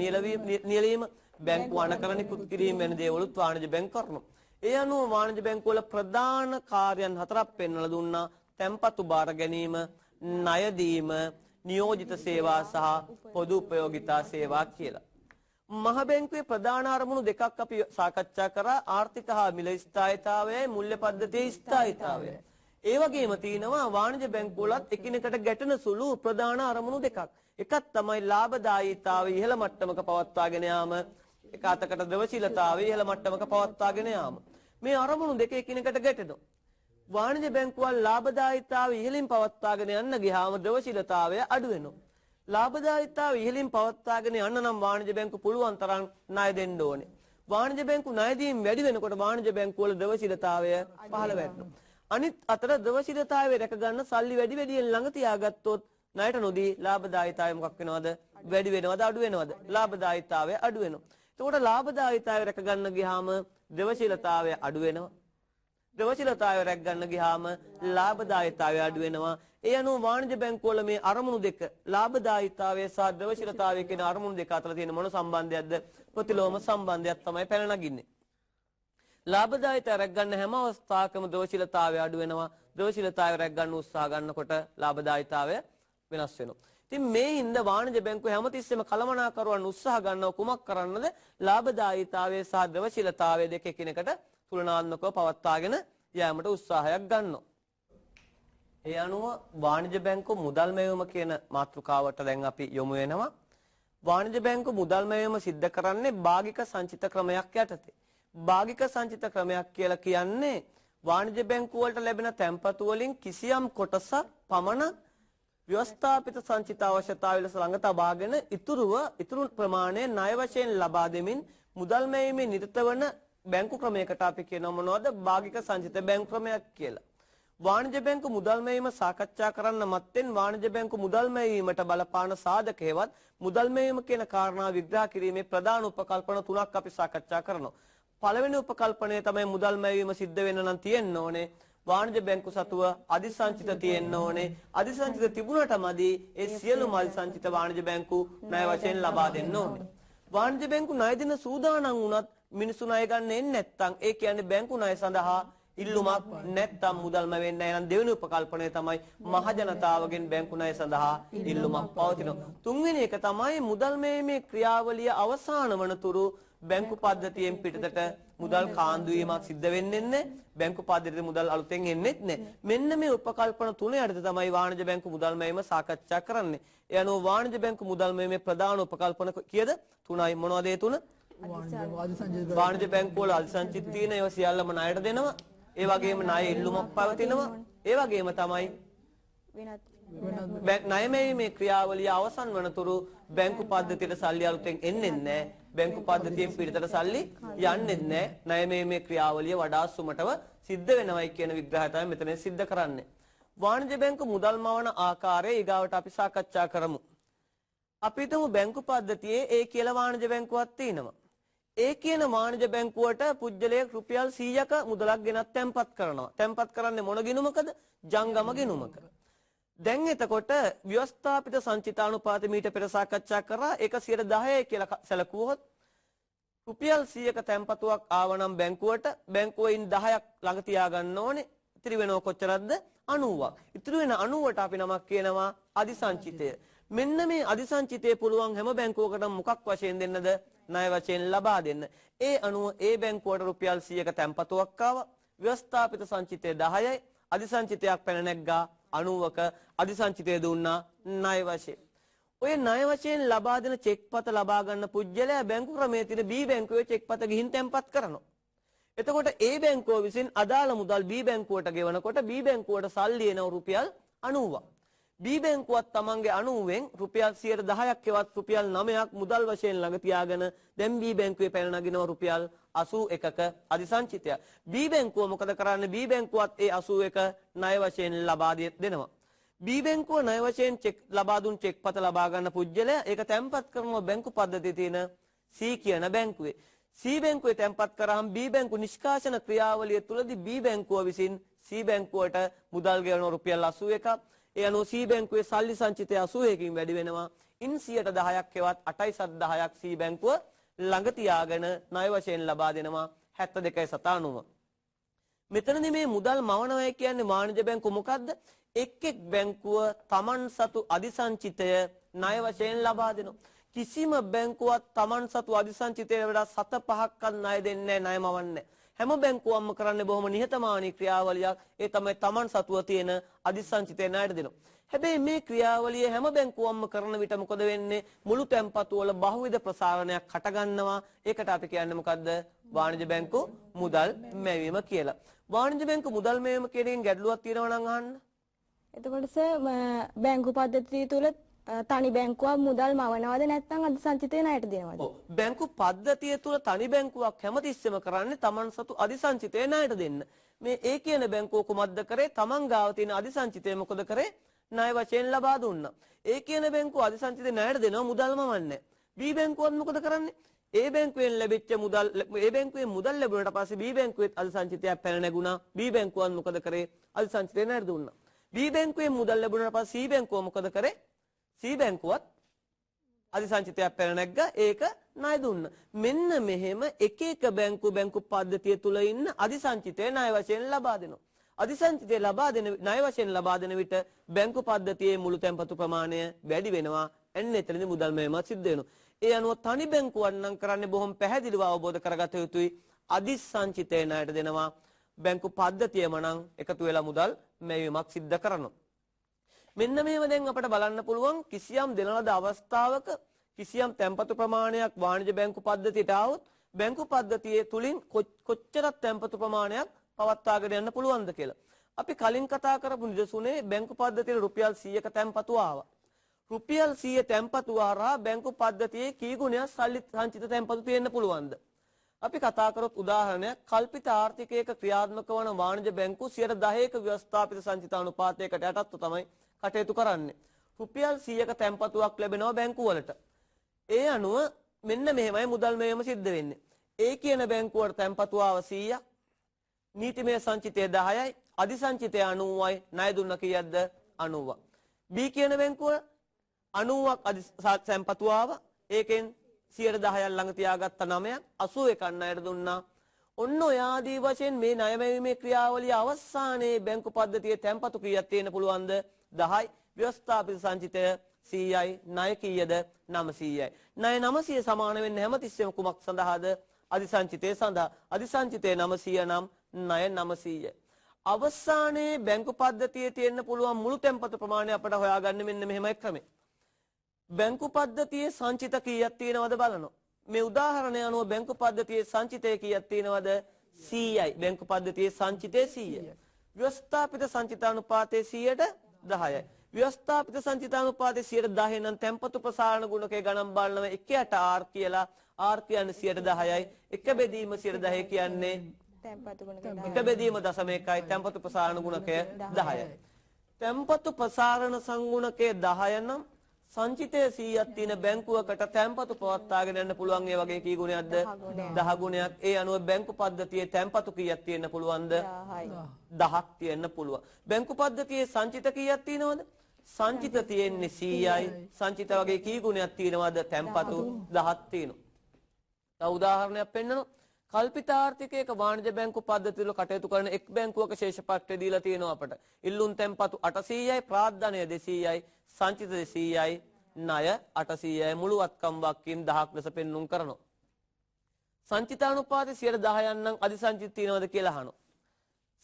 නියැලීම, බැංකු අනකර නිකුත් කිරීම වෙන දේවලුත් වාණිජ බැංකු කරනවා. ඒ අනුව වාණිජ බැංකු වල ප්‍රධාන කාර්යයන් හතරක් පෙන්වලා දුන්නා. තැන්පතු බාර ගැනීම, ණය දීම, නියෝජිත සේවා සහ පොදු උපයෝගිතා සේවා කියලා. මහ බැංකුවේ ප්‍රධාන අරමුණු දෙකක් අපි සාකච්ඡා කරා. ආර්ථික හා මිල ස්ථායීතාවයයි මූල්‍ය පද්ධතියේ ස්ථායීතාවයයි. ඒ වගේම තියෙනවා වාණිජ බැංකු වලත් එකිනෙකට ගැටෙන සුළු ප්‍රධාන අරමුණු දෙකක්. එකක් තමයි ලාභදායීතාවය ඉහළ මට්ටමක පවත්වාගෙන යාම. එක අතකට ද්‍රවශීලතාවය ඉහළ මට්ටමක පවත්වාගෙන යාම. මේ අරමුණු දෙක එකිනෙකට ගැටෙනවා. වාණිජ බැංකුවල් ලාභදායීතාවය ඉහළින් පවත්වාගෙන යන්න ගියාම ද්‍රවශීලතාවය අඩු වෙනවා. ලාභදායීතාවය ඉහළින් පවත්වාගෙන යන්න නම් වාණිජ බැංකු පුළුවන් තරම් ණය දෙන්න ඕනේ. වාණිජ බැංකු ණය දීම වැඩි වෙනකොට වාණිජ බැංකු වල ද්‍රවශීලතාවය පහළ වෙනවා. අනිත් අතට ද්‍රවශීලතාවය රැක ගන්න සල්ලි වැඩි වැඩියෙන් ළඟ තියාගත්තොත් ණයට නොදී ලාභදායීතාවය මොකක් වෙනවද? වැඩි වෙනවද අඩු වෙනවද? ලාභදායීතාවය අඩු වෙනවා. එතකොට ලාභදායීතාවය රැක ගන්න ගියාම ද්‍රවශීලතාවය අඩු වෙනවා. ද්‍රවශීලතාවය රැක ගන්න ගියාම ලාභදායීතාවය අඩු වෙනවා. ඒ අනුව වාණිජ බැංකු වල මේ අරමුණු දෙක ලාභදායීතාවය සහ ද්‍රවශීලතාවය කියන අරමුණු දෙක අතර තියෙන මොන සම්බන්ධයක්ද? ප්‍රතිලෝම සම්බන්ධයක් තමයි පැන නගින්නේ. ලාභදායීතාවය රැක ගන්න හැම අවස්ථාවකම ද්‍රවශීලතාවය අඩු වෙනවා. ද්‍රවශීලතාවය රැක ගන්න උත්සාහ ගන්නකොට ලාභදායීතාවය වෙනස් වෙනවා. ඉතින් මේ හින්දා වාණිජ බැංකුව හැමතිස්සෙම කළමනාකරුවන් උත්සාහ ගන්නව කුමක් කරන්නද? ලාභදායීතාවය සහ ද්‍රවශීලතාවය දෙක එකිනෙකට තුලනාත්මකව පවත්වාගෙන යාමට උත්සාහයක් ගන්නවා. ඒ අනුව වාණිජ බැංකුව මුදල් මෙවීම කියන මාතෘකාවට දැන් අපි යොමු වෙනවා. වාණිජ බැංකුව මුදල් මෙවීම සිද්ධ කරන්නේ භාගික සංචිත ක්‍රමයක් යටතේ. භාගික සංචිත ක්‍රමයක් කියලා කියන්නේ වාණිජ බැංකුව වලට ලැබෙන තැන්පතු වලින් කිසියම් කොටසක් පමණ ව්‍යවස්ථාපිත සංචිත අවශ්‍යතාවය ලෙස ළඟ තබාගෙන ඉතුරු ප්‍රමාණය ණය වශයෙන් ලබා දෙමින් මුදල් මෙවීමේ නිරත වන බැංකු ක්‍රමයකට අපි කියනවා මොනවද? භාගික සංචිත බැංකු ක්‍රමයක් කියලා. වාණිජ බැංකු මුදල් මෙවීම සාකච්ඡා කරන්න මත්තෙන් වාණිජ බැංකු මුදල් මෙවීමට බලපාන සාධක හේවත් මුදල් මෙවීම කියන කාරණා විග්‍රහ කිරීමේ ප්‍රධාන උපකල්පන තුනක් අපි සාකච්ඡා කරනවා. පළවෙනි උපකල්පනය තමයි මුදල් මෙවීම සිද්ධ වෙන්න නම් තියෙන්න ඕනේ වාණිජ බැංකු සතුව අධිසංචිත තියෙන්න ඕනේ. අධිසංචිත තිබුණටමදී ඒ සියලුම අධිසංචිත වාණිජ බැංකු ණය වශයෙන් ලබා දෙන්න ඕනේ. වාණිජ බැංකු ණය දෙන සූදානම් වුණත් මිනිස්සු ණය ගන්න එන්නේ නැත්නම් ඒ කියන්නේ බැංකු ණය සඳහා ඉල්ලුමක් නැත්නම් මුදල්ම වෙන්නේ නැහැ. දෙවෙනි උපකල්පනය තමයි මහ ජනතාවගෙන් බැංකු ණය සඳහා ඉල්ලුමක් පවතිනවා. තුන්වෙනි එක තමයි මුදල් මෙවීමේ ක්‍රියාවලිය අවසන් වනතුරු බැංකු පද්ධතියෙන් පිටතට මුදල් කාන්දු වීමක් සිද්ධ වෙන්නේ නැහැ. බැංකු පද්ධතියේ මුදල් අලුතෙන් එන්නේ නැහැ. මෙන්න මේ උපකල්පන තුන යටතේ තමයි වාණිජ බැංකු මුදල් මෙවීම සාකච්ඡා කරන්නේ. ඒ අනුව වාණිජ බැංකු මුදල් මෙවීමේ ප්‍රධාන උපකල්පන කීයද? තුනයි. මොනවද ඒ තුන? වාණිජ බැංකු වල අධිසංචිත තියෙන ඒවා සියල්ලම ණයට දෙනවා. ඒ වගේම ණය ඉල්ලුමක් පවතිනවා. ඒ වගේම තමයි ණය මෙවීමේ ක්‍රියාවලිය අවසන් වනතුරු බැංකු පද්ධතියට සල්ලි අලුතෙන් එන්නේ නැහැ. බැංකු පද්ධතියෙන් පිටතට සල්ලි යන්නේ නැහැ. ණය මෙවීමේ ක්‍රියාවලිය වඩා සුමටව සිද්ධ වෙනවයි කියන විග්‍රහය තමයි මෙතන සිද්ධ කරන්නේ. වාණිජ බැංකු මුදල් මවන ආකාරය ඊගාවට අපි සාකච්ඡා කරමු. අපි හිතමු බැංකු පද්ධතියේ ඒ කියලා වාණිජ බැංකුවක් තියෙනවා. ඒ කියන වාණිජ බැංකුවට පුජ්‍යලයක් රුපියල් 100ක මුදලක් ගෙනත් තැන්පත් කරනවා. තැන්පත් කරන්නේ මොන ගිණුමකද? ජංගම ගිණුමක. දැන් එතකොට ව්‍යවස්ථාපිත සංචිතානුපාත මීට පෙර සාකච්ඡා කරා 110 කියලා සැලකුවොත් රුපියල් 100ක තැන්පතුවක් ආවනම් බැංකුවට බැංකුවෙන් 10ක් ළඟ තියා ගන්න ඕනේ. ඉතිරි වෙනව කොච්චරද? 90ක්. ඉතිරි වෙන 90ට අපි නමක් කියනවා අධිසංචිතය. මෙන්න මේ අධිසංචිතය පුළුවන් හැම බැංකුවකටම මොකක් වශයෙන් දෙන්නද? ණය වශයෙන් ලබා දෙන්න. ඒ අනුව ඒ බැංකුවට රුපියල් 100ක තැන්පතුවක් ආවා. ව්‍යවස්ථාපිත සංචිතය 10යි. අධිසංචිතයක් පැන නැග්ගා 90ක අධිසංචිතය දුන්නා ණය වශයෙන්. ඔය ණය වශයෙන් ලබා දෙන චෙක්පත ලබා ගන්න පුජ්‍යලයා බැංකු ක්‍රමයේ තියෙන B බැංකුවේ චෙක්පත ගිහින් තැන්පත් කරනවා. එතකොට A බැංකුව විසින් අදාළ මුදල් B බැංකුවට ගෙවනකොට B බැංකුවට සල්ලි එනවා රුපියල් 90ක්. B බැංකුවත් තමන්ගේ 90ෙන් රුපියල් 10ක් ගෙවත් රුපියල් 9ක් මුදල් වශයෙන් ළඟ තියාගෙන දැන් B බැංකුවේ පැන නගිනවා රුපියල් 81ක අධිසංචිතය. B බැංකුව මොකද කරන්නේ? B බැංකුවත් ඒ 81 ණය වශයෙන් ලබා දෙනවා. B බැංකුව ණය වශයෙන් ලබා දුන් චෙක්පත ලබා ගන්න පුජ්‍යලයා ඒක තැන්පත් කරනවා බැංකු පද්ධතියේ තියෙන C කියන බැංකුවේ. C බැංකුවේ තැන්පත් කරාම B බැංකු නිෂ්කාශන ක්‍රියාවලිය තුලදී B බැංකුව විසින් C බැංකුවට මුදල් ගෙවන රුපියල් 81ක්. ඒ අනුව C බැංකුවේ සල්ලි සංචිතය 81කින් වැඩි වෙනවා. ඉන් 10%ක් හෙවත් 8.10ක් C බැංකුව ළඟ තියාගෙන ණය වශයෙන් ලබා දෙනවා 72.90. මෙතනදී මේ මුදල් මවනවා කියන්නේ වාණිජ බැංකුව මොකද්ද? එක් බැංකුව තමන් සතු අධිසංචිතය ණය වශයෙන් ලබා දෙනවා. කිසිම බැංකුවක් තමන් සතු අධිසංචිතයට වඩා 7.5ක්වත් ණය දෙන්නේ නැහැ, ණය මවන්නේ. හැම බැංකුවක්ම කරන්නේ බොහොම නිහතමානී ක්‍රියාවලියක්. ඒ තමයි තමන් සතුව තියෙන අධිසංචිතය ණයට දෙනවා. හැබැයි මේ ක්‍රියාවලිය හැම බැංකුවක්ම කරන විට මොකද වෙන්නේ? මුළු තැන්පතු වල බහුවිධ ප්‍රසාරණයක් හට ගන්නවා. ඒකට අපි කියන්නේ මොකද්ද? වාණිජ බැංකු මුදල් මැවීම කියලා. වාණිජ බැංකු මුදල් මැවීම කියන එකෙන් ගැටලුවක් තියෙනවා නම් අහන්න. එතකොට බැංකු පද්ධතිය තුල තනි බැංකුවක් මුදල් මවනවද නැත්නම් අධිසංචිතය ණයට දෙනවද? ඔව්. බැංකු පද්ධතිය තුල තනි බැංකුවක් හැමතිස්සෙම කරන්නේ තමන් සතු අධිසංචිතය ණයට දෙන්න. මේ ඒ කියන බැංකුව කුමක්ද කරේ? තමන් ගාව තියෙන අධිසංචිතය මොකද කරේ? ණය වශයෙන් ලබා දුන්නා. ඒ කියන බැංකුව අධිසංචිතය ණයට දෙනවා, මුදල්ම මවන්නේ. B බැංකුවත් මොකද කරන්නේ? ඒ බැංකුවෙන් ලැබිච්ච මුදල් ඒ බැංකුවෙන් මුදල් ලැබුණාට පස්සේ B බැංකුවෙත් අධිසංචිතයක් පැන නැගුණා. B බැංකුවත් මොකද කරේ? අධිසංචිතය ණයට දුන්නා. B බැංකුවෙන් මුදල් ලැබුණාට පස්සේ C බැංකුව මොකද කරේ? C බැංකුවත් අධිසංචිතයක් පැන නැග්ගා. ඒක ණය දුන්නා. මෙන්න මෙහෙම එක එක බැංකු පද්ධතිය තුල ඉන්න අධිසංචිතය ණය වශයෙන් ලබා දෙනවා. අධිසංචිතය ලබා දෙන ණය වශයෙන් ලබා දෙන විට බැංකු පද්ධතියේ මුළු තැන්පතු ප්‍රමාණය වැඩි වෙනවා. එන්න එතනදී මුදල් මැවීමක් සිද්ධ වෙනවා. ඒ අනුව තනි බැංකුවක් නම් කරන්නේ බොහොම පැහැදිලිව අවබෝධ කරගත යුතුයි. අධිසංචිතය ණයට දෙනවා. බැංකු පද්ධතියම නම් එකතු වෙලා මුදල් මැවීමක් සිද්ධ කරනවා. මෙන්න මේව දැන් අපිට බලන්න පුළුවන් කිසියම් දෙන ලද අවස්ථාවක කිසියම් තැන්පතු ප්‍රමාණයක් වාණිජ බැංකු පද්ධතියට આવොත් බැංකු පද්ධතියේ තුලින් කොච්චරක් තැන්පතු ප්‍රමාණයක් පවත්වාගෙන යන්න පුළුවන්ද කියලා. අපි කලින් කතා කරපු නිදසුනේ බැංකු පද්ධතියේ රුපියල් 100ක තැන්පතු ආවා. රුපියල් 100 තැන්පතු හරහා බැංකු පද්ධතියේ කී ගුණයක් සල්ලි සංචිත තැන්පතු තියෙන්න පුළුවන්ද? අපි කතා කරොත් උදාහරණයක් කල්පිත ආර්ථිකයක ක්‍රියාත්මක වන වාණිජ බැංකු 10%ක ව්‍යවස්ථාපිත සංචිතානුපාතයකට යටත්ව තමයි කටයුතු කරන්නේ. රුපියල් 100ක තැන්පතුවක් ලැබෙනවා බැංකු වලට. ඒ අනුව මෙන්න මෙහෙමයි මුදල් මැවීම සිද්ධ වෙන්නේ. ඒ කියන බැංකුවට තැන්පතු ආව 100ක්, නීතිමය සංචිතය 10යි, අධිසංචිතය 90යි, ණය දුන්න කීයක්ද? 90ක්. B කියන බැංකුව 90ක් තැන්පතු ආවා. ඒකෙන් 10% ළඟ තියාගත්ත 9ක් 81ක් ණයට දුන්නා. ඔන්න ඔය ආදී වශයෙන් මේ ණය මැවීමේ ක්‍රියාවලිය අවසානයේ බැංකු පද්ධතියේ තැන්පතු කීයක් තියෙන්න පුළුවන්ද? 10යි. ව්‍යවස්ථාපිත සංචිතය 100යි. ණය කීයද? 900යි. ණය 900 සමාන වෙන්නේ හැමතිස්සෙම කුමක් සඳහාද? අධිසංචිතය සඳහා. අධිසංචිතය 900 නම් ණය 900යි. අවසානයේ බැංකු පද්ධතියේ තියෙන්න පුළුවන් මුළු තැන්පතු ප්‍රමාණය අපිට හොයාගන්න මෙන්න මෙහෙමයි ක්‍රමය. බැංකු පද්ධතියේ සංචිත කීයක් තියෙනවද බලනවා. මේ උදාහරණය අනුව බැංකු පද්ධතියේ සංචිතය කීයක් තියෙනවද? 100යි. බැංකු පද්ධතියේ සංචිතය 100යි. ව්‍යවස්ථාපිත සංචිතානුපාතයේ 100ට 10යි. ව්‍යවස්ථාපිත සංචිතානුපාතයේ 110 නම් තැන්පතු ප්‍රසාරණ ගුණකයේ ගණන් බලනවා 1ට R කියලා. R කියන්නේ 110යි. එක බෙදීම 110 කියන්නේ තැන්පතු ගුණක එක බෙදීම 0.1යි. තැන්පතු ප්‍රසාරණ ගුණකය 10යි. තැන්පතු ප්‍රසාරණ සංගුණකය 10 නම් සංචිතය 100ක් තියෙන බැංකුවකට තැන්පතු පවත්වාගෙන යන්න පුළුවන් ඒ වගේ කී ගුණයක්ද? 10 ගුණයක්. ඒ අනුව බැංකු පද්ධතියේ තැන්පතු කීයක් තියෙන්න පුළුවන්ද? 10ක් තියෙන්න පුළුවන්. බැංකු පද්ධතියේ සංචිත කීයක් තියෙනවද? සංචිත තියෙන්නේ 100යි. සංචිත වගේ කී ගුණයක් තියෙනවද? තැන්පතු 10ක් තියෙනවා. තව උදාහරණයක් පෙන්නනවා. කල්පිතාර්ථිකයක වාණිජ බැංකු පද්ධතිය වල කටයුතු කරන එක් බැංකුවක ශේෂපත්‍රය දීලා තියෙනවා අපට. ඉල්ලුම් තැන්පතු 800යි, ප්‍රාග්ධනය 200යි, සංචිත 200යි, ණය 800යි, මුළු වත්කම් වක්කීම් 10ක් ලෙස පෙන්눔 කරනවා. සංචිතානුපාතය 10% නම් අධිසංචිත තියෙනවද කියලා අහනවා.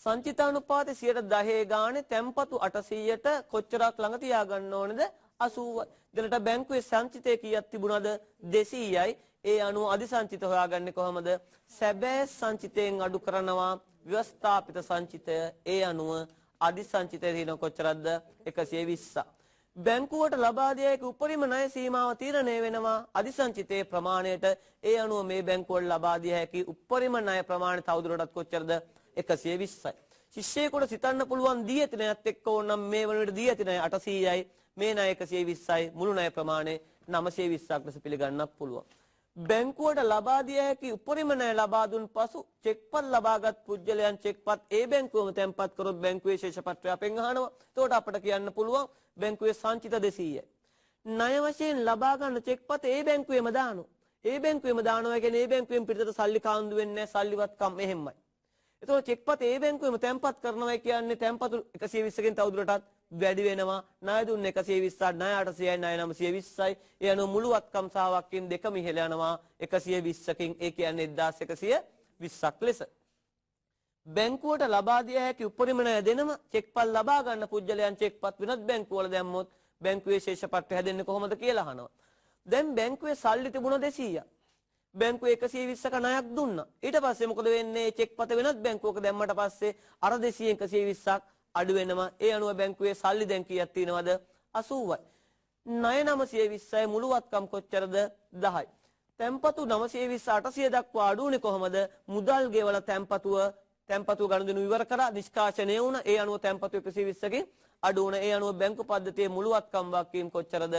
සංචිතානුපාතය 10% ගානේ තැන්පතු 800ට කොච්චරක් ළඟ තියාගන්න ඕනේද? 80යි. දැනට බැංකුවේ සංචිතය කීයක් තිබුණාද? 200යි. ඒ අනුව අධිසංචිත හොයාගන්නේ කොහොමද? සැබෑ සංචිතයෙන් අඩු කරනවා ව්‍යවස්ථාපිත සංචිතය. ඒ අනුව අධිසංචිතය තියෙන කොච්චරද? 120. බැංකුවට ලබා දිය හැකි උපරිම ණය සීමාව තීරණය වෙනවා අධිසංචිතයේ ප්‍රමාණයට. ඒ අනුව මේ බැංකුවල ලබා දිය හැකි උපරිම ණය ප්‍රමාණය තවදුරටත් කොච්චරද? 120යි. ශිෂ්‍යයෙකුට සිතන්න පුළුවන් දී ඇති ණයත් එක්ක ඕනම් මේ වන විට දී ඇති ණය 800යි, මේ ණය 120යි, මුළු ණය ප්‍රමාණය 920ක් ලෙස පිළිගන්නත් පුළුවන්. බැංකුවට ලබා දිය හැකි උපරිම ණය ලබා දුන් පසු චෙක්පත් ලබාගත් පුද්ගලයන් චෙක්පත් ඒ බැංකුවම තැන්පත් කරොත් බැංකුවේ ශේෂපත්‍රය අපෙන් අහනවා. එතකොට අපට කියන්න පුළුවන් බැංකුවේ සංචිත 200යි. ණය වශයෙන් ලබා ගන්න චෙක්පත් ඒ බැංකුවේම දානවා. ඒ බැංකුවේම දානවා කියන්නේ ඒ බැංකුවෙන් පිටතට සල්ලි කාන්දු වෙන්නේ නැහැ, සල්ලිවත්කම් එහෙමයි. එතකොට චෙක්පත් ඒ බැංකුවේම තැන්පත් කරනවා කියන්නේ තැන්පතු 120කින් තවදුරටත් වැඩි වෙනවා. ණය දුන්නේ 120යි, ණය 800යි, ණය 920යි. ඒ අනුව මුළු වත්කම් සහ වක්කීම් දෙකම ඉහළ යනවා 120කින්. ඒ කියන්නේ 1120ක් ලෙස. බැංකුවට ලබා දිය හැකි උපරිම ණය දෙනම චෙක්පත් ලබා ගන්න පුද්ගලයන් චෙක්පත් වෙනත් බැංකුවල දැම්මොත් බැංකුවේ ශේෂපත්‍රය හැදෙන්නේ කොහොමද කියලා අහනවා. දැන් බැංකුවේ සල්ලි තිබුණ 200ක්. බැංකුවේ 120ක ණයක් දුන්නා. ඊට පස්සේ මොකද වෙන්නේ? චෙක්පත වෙනත් බැංකුවක දැම්මට පස්සේ අර 200න් 120ක් අඩු වෙනවා. ඒ අනුව බැංකුවේ සල්ලි දැන් කීයක් තියෙනවද? 80යි. ණය 920යි, මුළු වත්කම් කොච්චරද? 10යි. තැන්පතු 920 800 දක්වා අඩු වුණේ කොහොමද? මුදල් ගෙවල තැන්පතු ගනුදෙනු ඉවර කරා, නිෂ්කාශනය වුණා. ඒ අනුව තැන්පතු 120කින් අඩු වුණා. ඒ අනුව බැංකු පද්ධතියේ මුළු වත්කම් වක්කීම් කොච්චරද?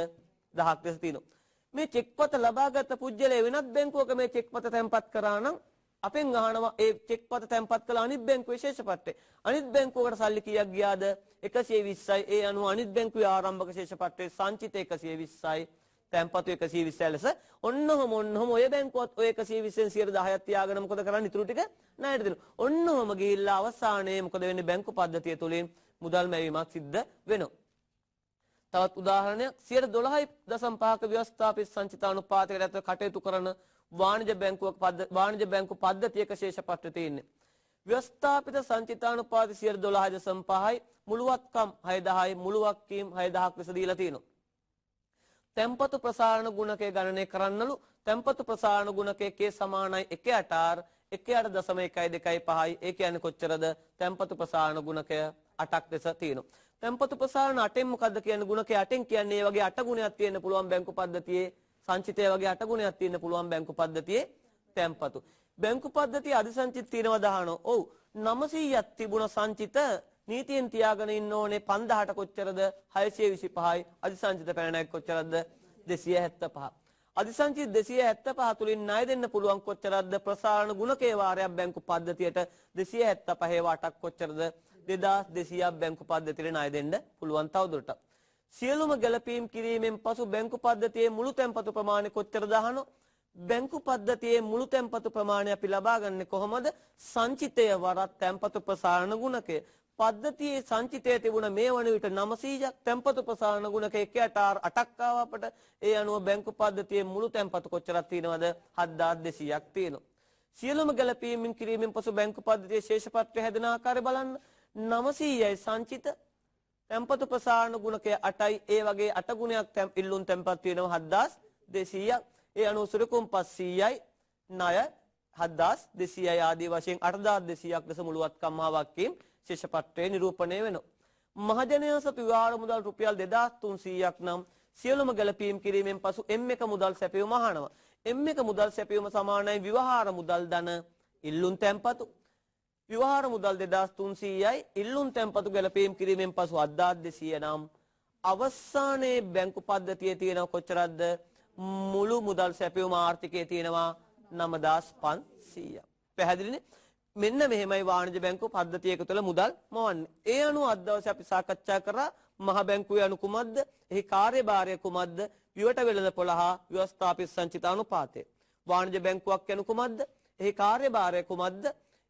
10ක් ලෙස තියෙනවා. මේ චෙක්පත ලබාගත් පුජ්‍යලේ වෙනත් බැංකුවක මේ චෙක්පත තැන්පත් කරා නම් අපෙන් අහනවා ඒ චෙක්පත තැන්පත් කළ අනිත් බැංකුවේ ශේෂපත්‍රය. අනිත් බැංකුවකට සල්ලි කීයක් ගියාද? 120යි. ඒ අනුව අනිත් බැංකුවේ ආරම්භක ශේෂපත්‍රයේ සංචිත 120යි, තැන්පතු 120 ලෙස. ඔන්නෝම ඔය බැංකුවත් ඔය 120න් 10ක් තියාගෙන මොකද කරන්නේ? ඉතුරු ටික ණයට දෙනවා. ඔන්නෝම ගිහිල්ලා අවසානයේ මොකද වෙන්නේ? බැංකු පද්ධතිය තුලින් මුදල් මැවීමක් සිද්ධ වෙනවා. තවත් උදාහරණයක් 12.5ක ව්‍යවස්ථාපිත සංචිතානුපාතයකට ඇතුළත කටයුතු කරන වාණිජ බැංකු පද්ධතියක ශේෂපත්‍රය තියෙන්නේ. ව්‍යවස්ථාපිත සංචිතානුපාතය 12.5යි, මුළු වත්කම් 6000යි, මුළු වක්කීම් 6000ක් ලෙස දීලා තියෙනවා. තැන්පතු ප්‍රසාරණ ගුණකය ගණනය කරන්නලු තැන්පතු ප්‍රසාරණ ගුණකය K සමානයි 1/8R 1/8.125යි. ඒ කියන්නේ කොච්චරද? තැන්පතු ප්‍රසාරණ ගුණකය 8ක් ලෙස තියෙනවා. තැන්පතු ප්‍රසාරණ 8න් මොකද්ද කියන්නේ? ගුණකය 8න් කියන්නේ මේ වගේ 8 ගුණයක් තියෙන්න පුළුවන් බැංකු පද්ධතියේ සංචිතය වගේ 8 ගුණයක් තියෙන්න පුළුවන් බැංකු පද්ධතියේ තැන්පතු. බැංකු පද්ධතියේ අධිසංචිත තියෙනවද අහනවා. ඔව් 900ක් තිබුණ සංචිත නීතියෙන් තියාගෙන ඉන්න ඕනේ 5000ට කොච්චරද? 625යි. අධිසංචිත පැනනක් කොච්චරද? 275. අධිසංචිත 275 තුලින් ණය දෙන්න පුළුවන් කොච්චරද? ප්‍රසාරණ ගුණකේ වාරයක් බැංකු පද්ධතියට 275 8ක් කොච්චරද? 2200ක් බැංකු පද්ධතියට ණය දෙන්න පුළුවන් තවදුරටත්. සියලුම ගැළපීම් කිරීමෙන් පසු බැංකු පද්ධතියේ මුළු තැන්පතු ප්‍රමාණය කොච්චරද අහනවා. බැංකු පද්ධතියේ මුළු තැන්පතු ප්‍රමාණය අපි ලබා ගන්නේ කොහොමද? සංචිතය වරක් තැන්පතු ප්‍රසාරණ ගුණකය. පද්ධතියේ සංචිතය තිබුණ මේ වන විට 900ක්, තැන්පතු ප්‍රසාරණ ගුණක 1/8R 8ක් ආවා අපට. ඒ අනුව බැංකු පද්ධතියේ මුළු තැන්පතු කොච්චරක් තියෙනවද? 7200ක් තියෙනවා. සියලුම ගැළපීම් කිරීමෙන් පසු බැංකු පද්ධතියේ ශේෂපත්‍රය හැදෙන ආකාරය බලන්න. 900යි සංචිත, තැන්පතු ප්‍රසාරණ ගුණකය 8යි. ඒ වගේ 8 ගුණයක් ඉල්ලුම් තැන්පත් වෙනවා 7200ක්. ඒ අනුව සුරකුම් 500යි, ණය 7200යි ආදී වශයෙන් 8200ක් ලෙස මුළුවත්කම් මහ වක්කීම් ශේෂපත්‍රයේ නිරූපණය වෙනවා. මහජනයා සතු විවහාර මුදල් රුපියල් 2300ක් නම් සියලුම ගැළපීම් කිරීමෙන් පසු M1 මුදල් සැපයුම අහනවා. M1 මුදල් සැපයුම සමානයි විවහාර මුදල් ධන ඉල්ලුම් තැන්පතු. විවහාර මුදල් 2300යි, ඉල්ලුම් තැන්පතු ගැළපීම් කිරීමෙන් පසු 7200 නම් අවසානයේ බැංකු පද්ධතියේ තියෙන කොච්චරද? මුළු මුදල් සැපයුම ආර්ථිකයේ තියෙනවා 9500ක්. පැහැදිලිනේ? මෙන්න මෙහෙමයි වාණිජ බැංකු පද්ධතියක තුළ මුදල් මවන්නේ. ඒ අනුව අද දවසේ අපි සාකච්ඡා කරා මහ බැංකුවේ අනු කුමක්ද? එහි කාර්යභාරය කුමක්ද? පියවට වෙළඳපොළ හා ව්‍යවස්ථාපිත සංචිත අනුපාතය. වාණිජ බැංකුවක් යනු කුමක්ද? එහි කාර්යභාරය කුමක්ද?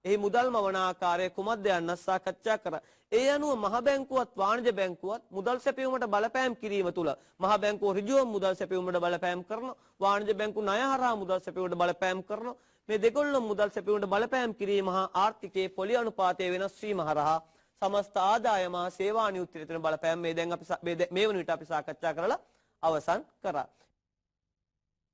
එහි මුදල් මවන ආකාරය කුමක්ද යන්න සාකච්ඡා කරා. ඒ අනුව මහ බැංකුවත් වාණිජ බැංකුවත් මුදල් සැපයීමට බලපෑම් කිරීම තුල මහ බැංකුව ඍජුවම මුදල් සැපයීමට බලපෑම් කරනවා. වාණිජ බැංකුව ණය හරහා මුදල් සැපයීමට බලපෑම් කරනවා. මේ දෙකොල්ලම මුදල් සැපයීමට බලපෑම් කිරීම හා ආර්ථිකයේ පොලි අනුපාතය වෙනස් වීම හරහා සමස්ත ආදායම හා සේවා නියුක්තියට තියෙන බලපෑම් මේ දැන් අපි මේ වන විට අපි සාකච්ඡා කරලා අවසන් කරා.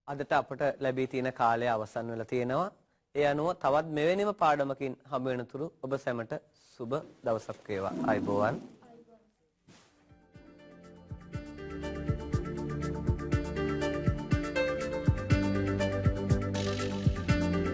අදට අපට ලැබී තියෙන කාලය අවසන් වෙලා තියෙනවා. ඒ අනුව තවත් මෙවැනිම පාඩමකින් හමු වෙනතුරු ඔබ සැමට සුබ දවසක් වේවා. ආයුබෝවන්.